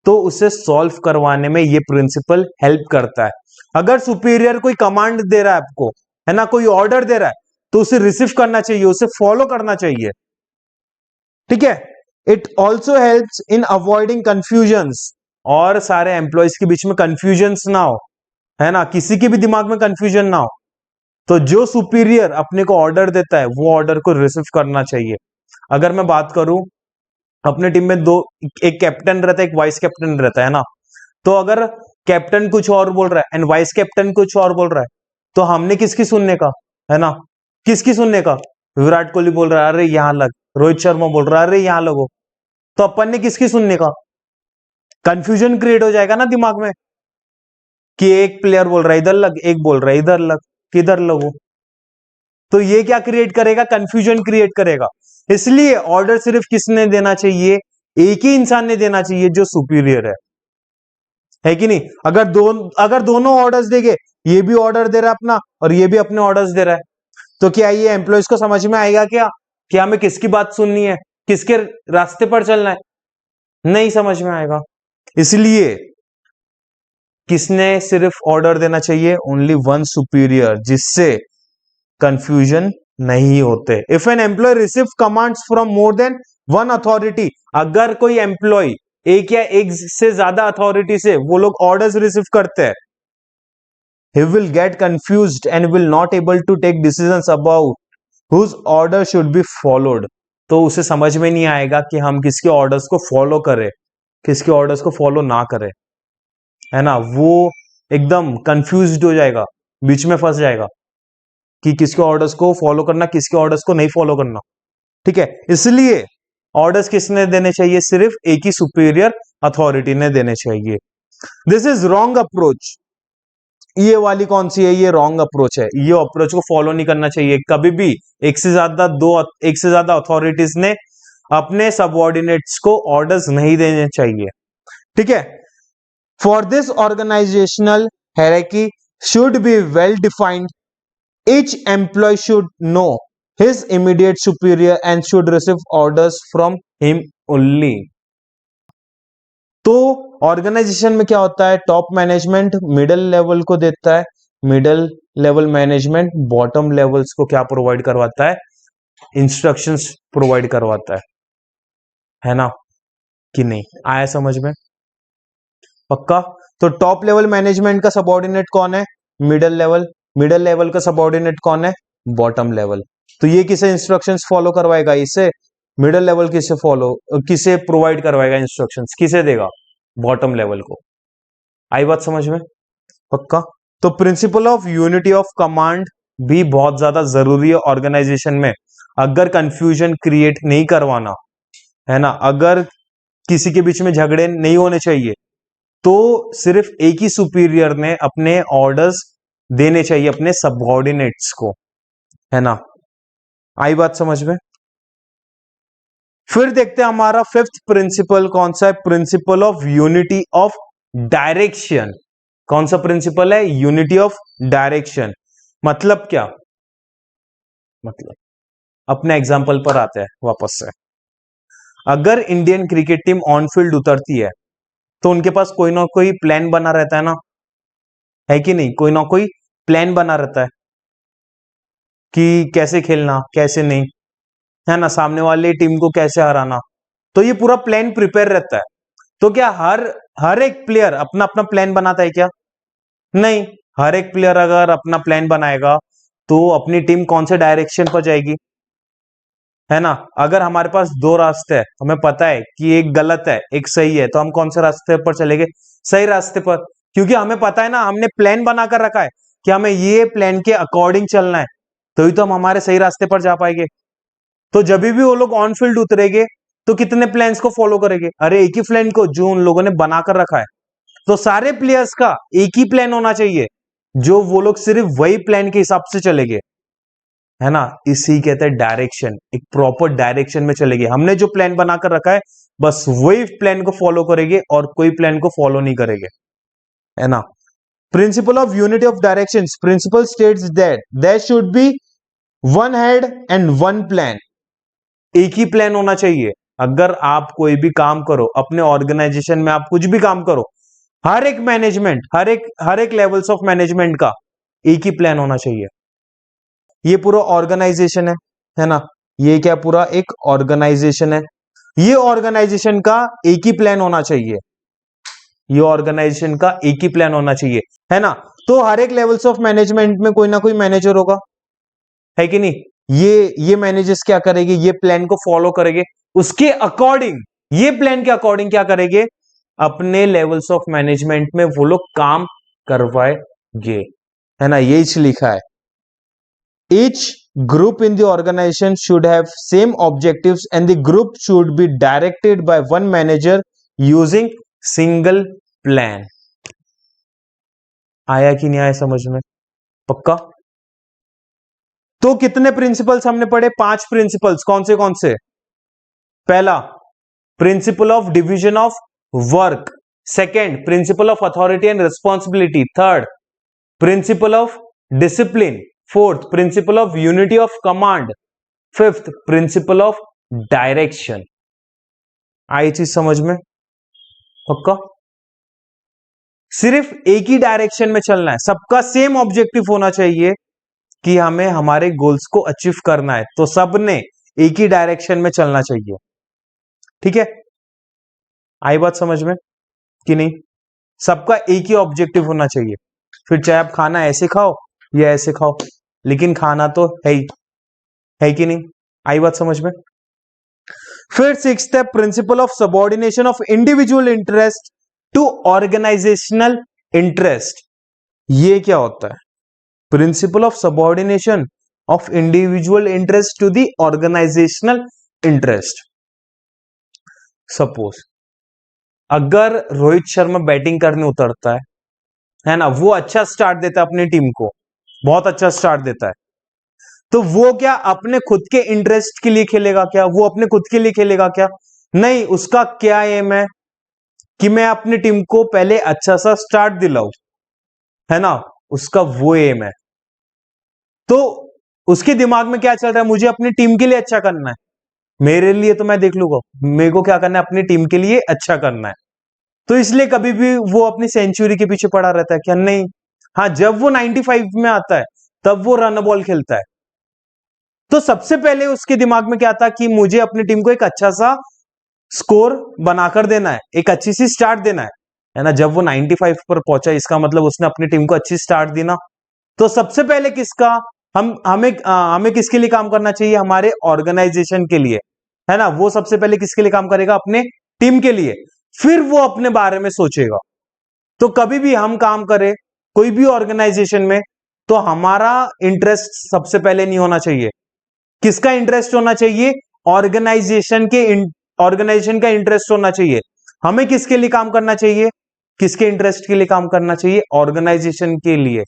तो उसे सॉल्व करवाने में ये प्रिंसिपल हेल्प करता है। अगर सुपीरियर कोई कमांड दे रहा है आपको, है ना, कोई ऑर्डर दे रहा है, तो उसे रिसीव करना चाहिए, उसे फॉलो करना चाहिए। ठीक है, it also helps in avoiding confusions, और सारे एम्प्लॉयज के बीच में कंफ्यूजन्स ना हो, है ना, किसी के भी दिमाग में कंफ्यूजन ना हो। तो जो सुपीरियर अपने को ऑर्डर देता है वो ऑर्डर को रिसीव करना चाहिए। अगर मैं बात करूं, अपने टीम में दो, एक कैप्टन रहता है, एक वाइस कैप्टन रहता है ना, तो अगर कैप्टन कुछ और बोल रहा है एंड वाइस कैप्टन कुछ और बोल रहा है, तो हमने किसकी सुनने का, है ना, किसकी सुनने का? विराट कोहली बोल रहा है अरे यहां लग, रोहित शर्मा बोल रहा है अरे यहां लगो, तो अपन ने किसकी सुनने का? कंफ्यूजन क्रिएट हो जाएगा ना दिमाग में, कि एक प्लेयर बोल रहा है इधर लग, एक बोल रहा है इधर लग, किधर लगो? तो ये क्या क्रिएट करेगा, कंफ्यूजन क्रिएट करेगा। इसलिए ऑर्डर सिर्फ किसने देना चाहिए, एक ही इंसान ने देना चाहिए, जो सुपीरियर है कि नहीं? अगर दोनों ऑर्डर्स देंगे, ये भी ऑर्डर दे रहा है अपना और ये भी अपने ऑर्डर्स दे रहा है, तो क्या ये एम्प्लॉयज को समझ में आएगा क्या कि हमें किसकी बात सुननी है, किसके रास्ते पर चलना है? नहीं समझ में आएगा। इसलिए किसने सिर्फ ऑर्डर देना चाहिए, ओनली वन सुपीरियर, जिससे कंफ्यूजन नहीं होते। If an employee receive commands from more than one authority, अगर कोई एम्प्लॉय एक या एक से ज्यादा अथॉरिटी से वो लोग ऑर्डर्स रिसीव करते हैं, he will get confused and will not able to take decisions about whose order should be followed। तो उसे समझ में नहीं आएगा कि हम किसके ऑर्डर्स को फॉलो करें, किसके ऑर्डर्स को फॉलो ना करें, है ना? वो एकदम कंफ्यूज्ड हो जाएगा, बीच में फंस जाएगा कि किसके ऑर्डर्स को फॉलो करना, किसके ऑर्डर्स को नहीं फॉलो करना। ठीक है, इसलिए ऑर्डर्स किसने देने चाहिए? सिर्फ एक ही सुपीरियर अथॉरिटी ने देने चाहिए। This is wrong approach. ये वाली कौन सी है? ये रॉन्ग अप्रोच है। ये अप्रोच को फॉलो नहीं करना चाहिए कभी भी। एक से ज्यादा अथॉरिटीज ने अपने सबऑर्डिनेट्स को ऑर्डर्स नहीं देने चाहिए। ठीक है, for this organizational hierarchy should be well defined. Each employee should know his immediate superior and should receive orders from him only. तो ऑर्गेनाइजेशन में क्या होता है? टॉप मैनेजमेंट मिडिल लेवल को देता है, middle level management bottom levels को क्या प्रोवाइड करवाता है? इंस्ट्रक्शंस प्रोवाइड करवाता है ना कि नहीं? आया समझ में? पक्का? तो टॉप लेवल मैनेजमेंट का सबऑर्डिनेट कौन है? मिडिल लेवल का सबऑर्डिनेट कौन है? Bottom level. तो ये किसे इंस्ट्रक्शंस फॉलो करवाएगा? इसे मिडिल लेवल किसे प्रोवाइड करवाएगा इंस्ट्रक्शंस? किसे देगा? बॉटम लेवल को। आई बात समझ में? पक्का? तो principal of unity of command भी बहुत ज्यादा जरूरी है ऑर्गेनाइजेशन में। अगर कंफ्यूजन क्रिएट नहीं करवाना है ना, अगर किसी के बीच में झगड़े नहीं होने चाहिए, तो सिर्फ एक ही सुपीरियर ने अपने ऑर्डर्स देने चाहिए अपने सबऑर्डिनेट्स को, है ना? आई बात समझ में? फिर देखते हैं हमारा फिफ्थ प्रिंसिपल कौन सा है? Principle of unity of direction. कौन सा प्रिंसिपल है? Unity of direction. मतलब क्या? मतलब अपने एग्जाम्पल पर आते हैं वापस से। अगर Indian cricket team on field उतरती है तो उनके पास कोई ना कोई प्लान बना रहता है ना, है कि नहीं? कोई ना कोई प्लान बना रहता है कि कैसे खेलना, कैसे नहीं, है ना? सामने वाली टीम को कैसे हराना। तो ये पूरा प्लान प्रिपेयर रहता है। तो क्या हर एक प्लेयर अपना अपना प्लान बनाता है क्या? नहीं। हर एक प्लेयर अगर अपना प्लान बनाएगा तो अपनी टीम कौन से डायरेक्शन पर जाएगी, है ना? अगर हमारे पास दो रास्ते हैं, हमें पता है कि एक गलत है एक सही है, तो हम कौन से रास्ते पर चलेंगे? सही रास्ते पर, क्योंकि हमें पता है ना, हमने प्लान बनाकर रखा है कि हमें ये प्लान के अकॉर्डिंग चलना है, तो ही तो हम हमारे सही रास्ते पर जा पाएंगे। तो जब भी वो लोग ऑन फील्ड उतरेंगे तो कितने प्लान्स को फॉलो करेंगे? अरे एक ही प्लान को जो उन लोगों ने बनाकर रखा है। तो सारे प्लेयर्स का एक ही प्लान होना चाहिए, जो वो लोग सिर्फ वही प्लान के हिसाब से चलेंगे, है ना? इसी कहते हैं डायरेक्शन। एक प्रॉपर डायरेक्शन में चलेंगे। हमने जो प्लान बनाकर रखा है बस वही प्लान को फॉलो करेंगे और कोई प्लान को फॉलो नहीं करेंगे, है ना? Principle of unity of direction. Principle states that there should be one head and one plan. एक ही प्लान होना चाहिए। अगर आप कोई भी काम करो अपने ऑर्गेनाइजेशन में, आप कुछ भी काम करो, हर एक मैनेजमेंट, हर एक लेवल्स ऑफ मैनेजमेंट का एक ही प्लान होना चाहिए। ये पूरा ऑर्गेनाइजेशन है ना? ये क्या? पूरा एक ऑर्गेनाइजेशन है। ये ऑर्गेनाइजेशन का एक ही प्लान होना चाहिए। ये ऑर्गेनाइजेशन का एक ही प्लान होना चाहिए, है ना? तो हर एक लेवल्स ऑफ मैनेजमेंट में कोई ना कोई मैनेजर होगा, है कि नहीं? ये मैनेजर्स क्या करेंगे? ये प्लान को फॉलो करेंगे, उसके अकॉर्डिंग, ये प्लान के अकॉर्डिंग क्या करेंगे? अपने लेवल्स ऑफ मैनेजमेंट में वो लोग काम करवाएंगे, है ना? यही लिखा है। Each group in the organization should have same objectives and the group should be directed by one manager using single plan. आया कि नहीं आया समझ में? पक्का? तो कितने प्रिंसिपल्स हमने पढ़े? 5 प्रिंसिपल्स। कौन से? पहला, principle of division of work. Second, principle of authority and responsibility. Third, principle of discipline. Fourth, principle of unity of command. Fifth, principle of direction. आई चीज समझ में? पक्का? सिर्फ एक ही डायरेक्शन में चलना है, सबका सेम ऑब्जेक्टिव होना चाहिए कि हमें हमारे गोल्स को अचीव करना है, तो सबने एक ही डायरेक्शन में चलना चाहिए। ठीक है? आई बात समझ में कि नहीं? सबका एक ही ऑब्जेक्टिव होना चाहिए। फिर चाहे आप खाना ऐसे खाओ या ऐसे खाओ, लेकिन खाना तो है कि नहीं? आई बात समझ में? फिर सिक्स्थ है principle of subordination of individual interest to organizational interest. ये क्या होता है? Principle of subordination of individual interest to the organizational interest. सपोज अगर रोहित शर्मा बैटिंग करने उतरता है ना, वो अच्छा स्टार्ट देता है अपनी टीम को, बहुत अच्छा स्टार्ट देता है, तो वो क्या अपने खुद के इंटरेस्ट के लिए खेलेगा क्या? वो अपने खुद के लिए खेलेगा क्या? नहीं, उसका क्या एम है कि मैं अपनी टीम को पहले अच्छा सा स्टार्ट दिलाऊं, है ना, उसका वो एम है। तो उसके दिमाग में क्या चल रहा है? मुझे अपनी टीम के लिए अच्छा करना है, मेरे लिए तो मैं देख लूंगा, मेरे को क्या करना है, अपनी टीम के लिए अच्छा करना है। तो इसलिए कभी भी वो अपनी सेंचुरी के पीछे पड़ा रहता है क्या? नहीं। हाँ, जब वो 95 में आता है तब वो रन बॉल खेलता है। तो सबसे पहले उसके दिमाग में क्या था कि मुझे अपनी टीम को एक अच्छा सा स्कोर बनाकर देना है, एक अच्छी सी स्टार्ट देना है ना। जब वो 95 पर पहुंचा, इसका मतलब उसने अपनी टीम को अच्छी स्टार्ट दी ना। तो सबसे पहले किसका हमें किसके लिए काम करना चाहिए? हमारे ऑर्गेनाइजेशन के लिए, है ना। वो सबसे पहले किसके लिए काम करेगा? अपने टीम के लिए, फिर वो अपने बारे में सोचेगा। तो कभी भी हम काम करें कोई भी ऑर्गेनाइजेशन में, तो हमारा इंटरेस्ट सबसे पहले नहीं होना चाहिए। किसका इंटरेस्ट होना चाहिए? ऑर्गेनाइजेशन का इंटरेस्ट होना चाहिए। हमें किसके लिए काम करना चाहिए? किसके इंटरेस्ट के लिए काम करना चाहिए? ऑर्गेनाइजेशन के लिए।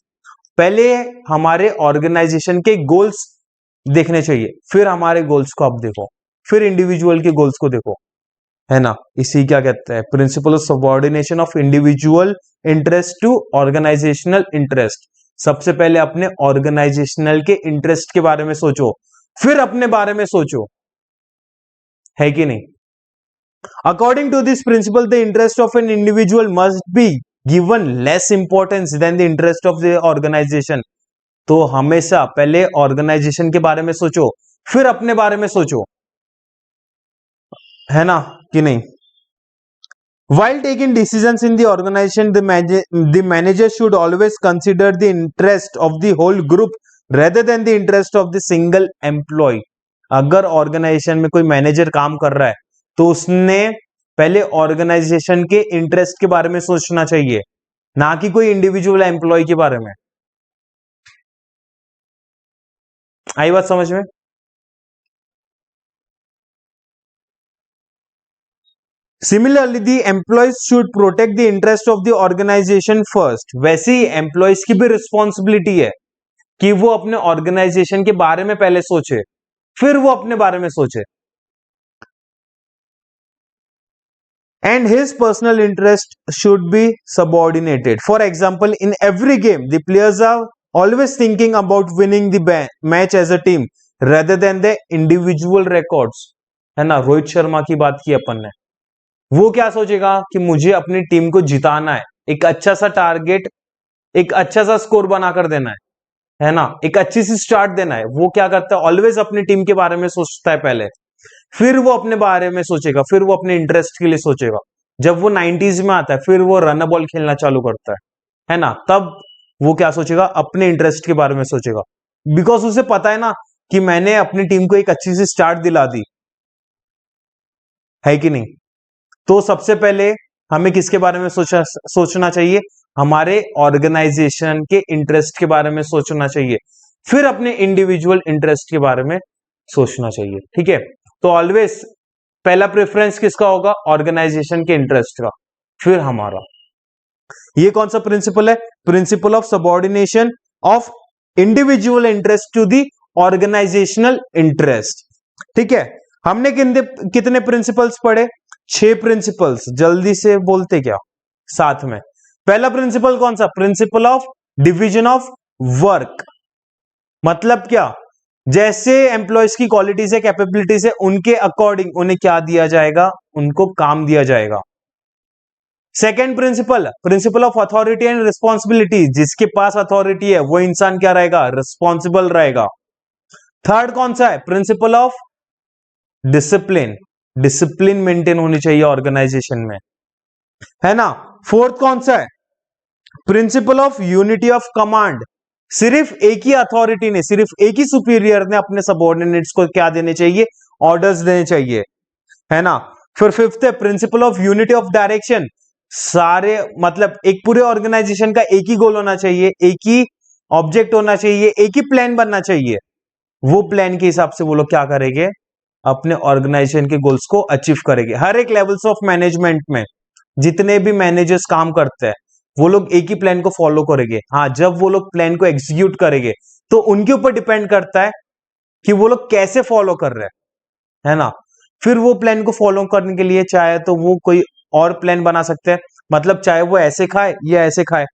पहले हमारे ऑर्गेनाइजेशन के गोल्स देखने चाहिए, फिर हमारे गोल्स को आप देखो, फिर इंडिविजुअल के गोल्स को देखो, है ना। इसी क्या कहते हैं? Principle of subordination of individual interest to organizational interest. सबसे पहले अपने ऑर्गेनाइजेशनल के इंटरेस्ट के बारे में सोचो, फिर अपने बारे में सोचो, है कि नहीं? According to this principle, the interest of an individual must be given less importance than the interest of the organization. तो हमेशा पहले ऑर्गेनाइजेशन के बारे में सोचो, फिर अपने बारे में सोचो, है ना कि नहीं? While taking decisions in the organization, the manager should always consider the interest of the whole group rather than the interest of the single employee. अगर ऑर्गेनाइजेशन में कोई मैनेजर काम कर रहा है तो उसने पहले ऑर्गेनाइजेशन के इंटरेस्ट के बारे में सोचना चाहिए, ना कि कोई इंडिविजुअल एम्प्लॉय के बारे में। आई बात समझ में? Similarly, the employees should protect the interest of the organization first. वैसे ही एम्प्लॉयज की भी रिस्पॉन्सिबिलिटी है कि वो अपने ऑर्गेनाइजेशन के बारे में पहले सोचे, फिर वो अपने बारे में सोचे। And his personal interest should be subordinated. For example, in every game, the players are always thinking about winning the match as a team rather than the individual records. है ना, रोहित शर्मा की बात की अपन ने, वो क्या सोचेगा कि मुझे अपनी टीम को जिताना है, एक अच्छा सा टारगेट, एक अच्छा सा स्कोर बनाकर देना है ना, एक अच्छी सी स्टार्ट देना है। वो क्या करता है? ऑलवेज अपनी टीम के बारे में सोचता है पहले, फिर वो अपने बारे में सोचेगा, फिर वो अपने इंटरेस्ट के लिए सोचेगा। जब वो 90s में आता है, फिर वो रन बॉल खेलना चालू करता है ना, तब वो क्या सोचेगा? अपने इंटरेस्ट के बारे में सोचेगा, बिकॉज उसे पता है ना कि मैंने अपनी टीम को एक अच्छी सी स्टार्ट दिला दी, है कि नहीं? तो सबसे पहले हमें किसके बारे में सोचना चाहिए? हमारे ऑर्गेनाइजेशन के इंटरेस्ट के बारे में सोचना चाहिए, फिर अपने इंडिविजुअल इंटरेस्ट के बारे में सोचना चाहिए। ठीक है, तो ऑलवेज पहला प्रेफरेंस किसका होगा? ऑर्गेनाइजेशन के इंटरेस्ट का, फिर हमारा। ये कौन सा प्रिंसिपल है? Principle of subordination of individual interest to the organizational interest. ठीक है, हमने कितने प्रिंसिपल्स पढ़े? 6 प्रिंसिपल्स। जल्दी से बोलते क्या साथ में? पहला प्रिंसिपल कौन सा? Principal of division of work. मतलब क्या? जैसे एम्प्लॉयज की क्वालिटीज है, कैपेबिलिटीज है, उनके अकॉर्डिंग उन्हें क्या दिया जाएगा? उनको काम दिया जाएगा। Second principle, principle of authority and responsibility. जिसके पास अथॉरिटी है वो इंसान क्या रहेगा? रिस्पॉन्सिबल रहेगा। थर्ड कौन सा है? Principle of discipline. Discipline maintain होनी चाहिए ऑर्गेनाइजेशन में, है ना। फोर्थ कौन सा है? Principle of unity of command. सिर्फ एक ही अथॉरिटी ने, सिर्फ एक ही सुपीरियर ने अपने सबऑर्डिनेट्स को क्या देने चाहिए? ऑर्डर्स देने चाहिए, है ना। फिर फिफ्थ है principle of unity of direction. सारे मतलब एक पूरे ऑर्गेनाइजेशन का एक ही गोल होना चाहिए, एक ही ऑब्जेक्ट होना चाहिए, एक ही प्लान बनना चाहिए। वो प्लान के हिसाब से वो लोग क्या करेंगे, अपने ऑर्गेनाइजेशन के गोल्स को अचीव करेंगे। हर एक लेवल्स ऑफ मैनेजमेंट में जितने भी मैनेजर्स काम करते हैं वो लोग एक ही प्लान को फॉलो करेंगे। हाँ, जब वो लोग प्लान को एग्जीक्यूट करेंगे तो उनके ऊपर डिपेंड करता है कि वो लोग कैसे फॉलो कर रहे हैं, है ना। फिर वो प्लान को फॉलो करने के लिए चाहे तो वो कोई और प्लान बना सकते हैं, मतलब चाहे वो ऐसे खाए या ऐसे खाए,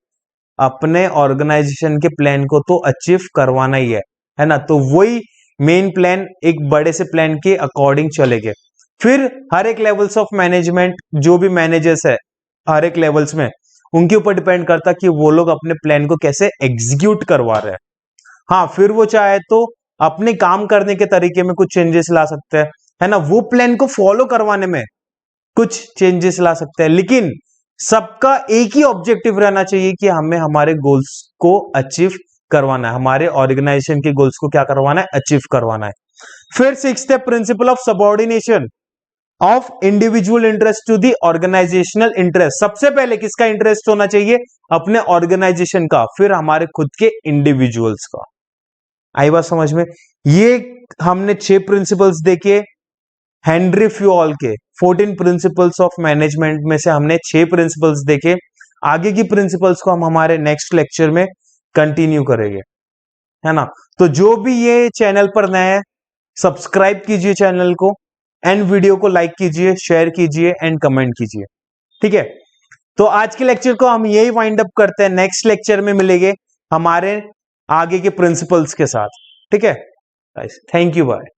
अपने ऑर्गेनाइजेशन के प्लान को तो अचीव करवाना ही है ना। तो वही मेन प्लान एक बड़े से प्लान के अकॉर्डिंग चलेंगे। फिर हर एक लेवल्स ऑफ मैनेजमेंट, जो भी मैनेजर्स है हर एक लेवल्स में, उनके ऊपर डिपेंड करता कि वो लोग अपने प्लान को कैसे एग्जीक्यूट करवा रहे हैं। हाँ, फिर वो चाहे तो अपने काम करने के तरीके में कुछ चेंजेस ला सकते हैं, है ना, वो प्लान को फॉलो करवाने में कुछ चेंजेस ला सकते हैं, लेकिन सबका एक ही ऑब्जेक्टिव रहना चाहिए कि हमें हमारे गोल्स को अचीव करवाना है, हमारे ऑर्गेनाइजेशन के गोल्स को क्या करवाना है, अचीव करवाना है। फिर सिक्स्थ है principle of subordination of individual interest to the organizational interest. सबसे पहले किसका इंटरेस्ट होना चाहिए, अपने ऑर्गेनाइजेशन का, फिर हमारे खुद के इंडिविजुअल्स का। आई बात समझ में। ये हमने 6 प्रिंसिपल्स देखे हेनरी फ्यूऑल के 14 प्रिंसिपल्स ऑफ मैनेजमेंट में से हमने 6 प्रिंसिपल्स देखे। आगे की प्रिंसिपल्स को हम हमारे नेक्स्ट लेक्चर में कंटिन्यू करेंगे, है ना। तो जो भी ये चैनल पर नए हैं, सब्सक्राइब कीजिए चैनल को, एंड वीडियो को लाइक कीजिए, शेयर कीजिए एंड कमेंट कीजिए, ठीक है। तो आज के लेक्चर को हम यही वाइंड अप करते हैं, नेक्स्ट लेक्चर में मिलेंगे हमारे आगे के प्रिंसिपल्स के साथ, ठीक है। Thank you, bye.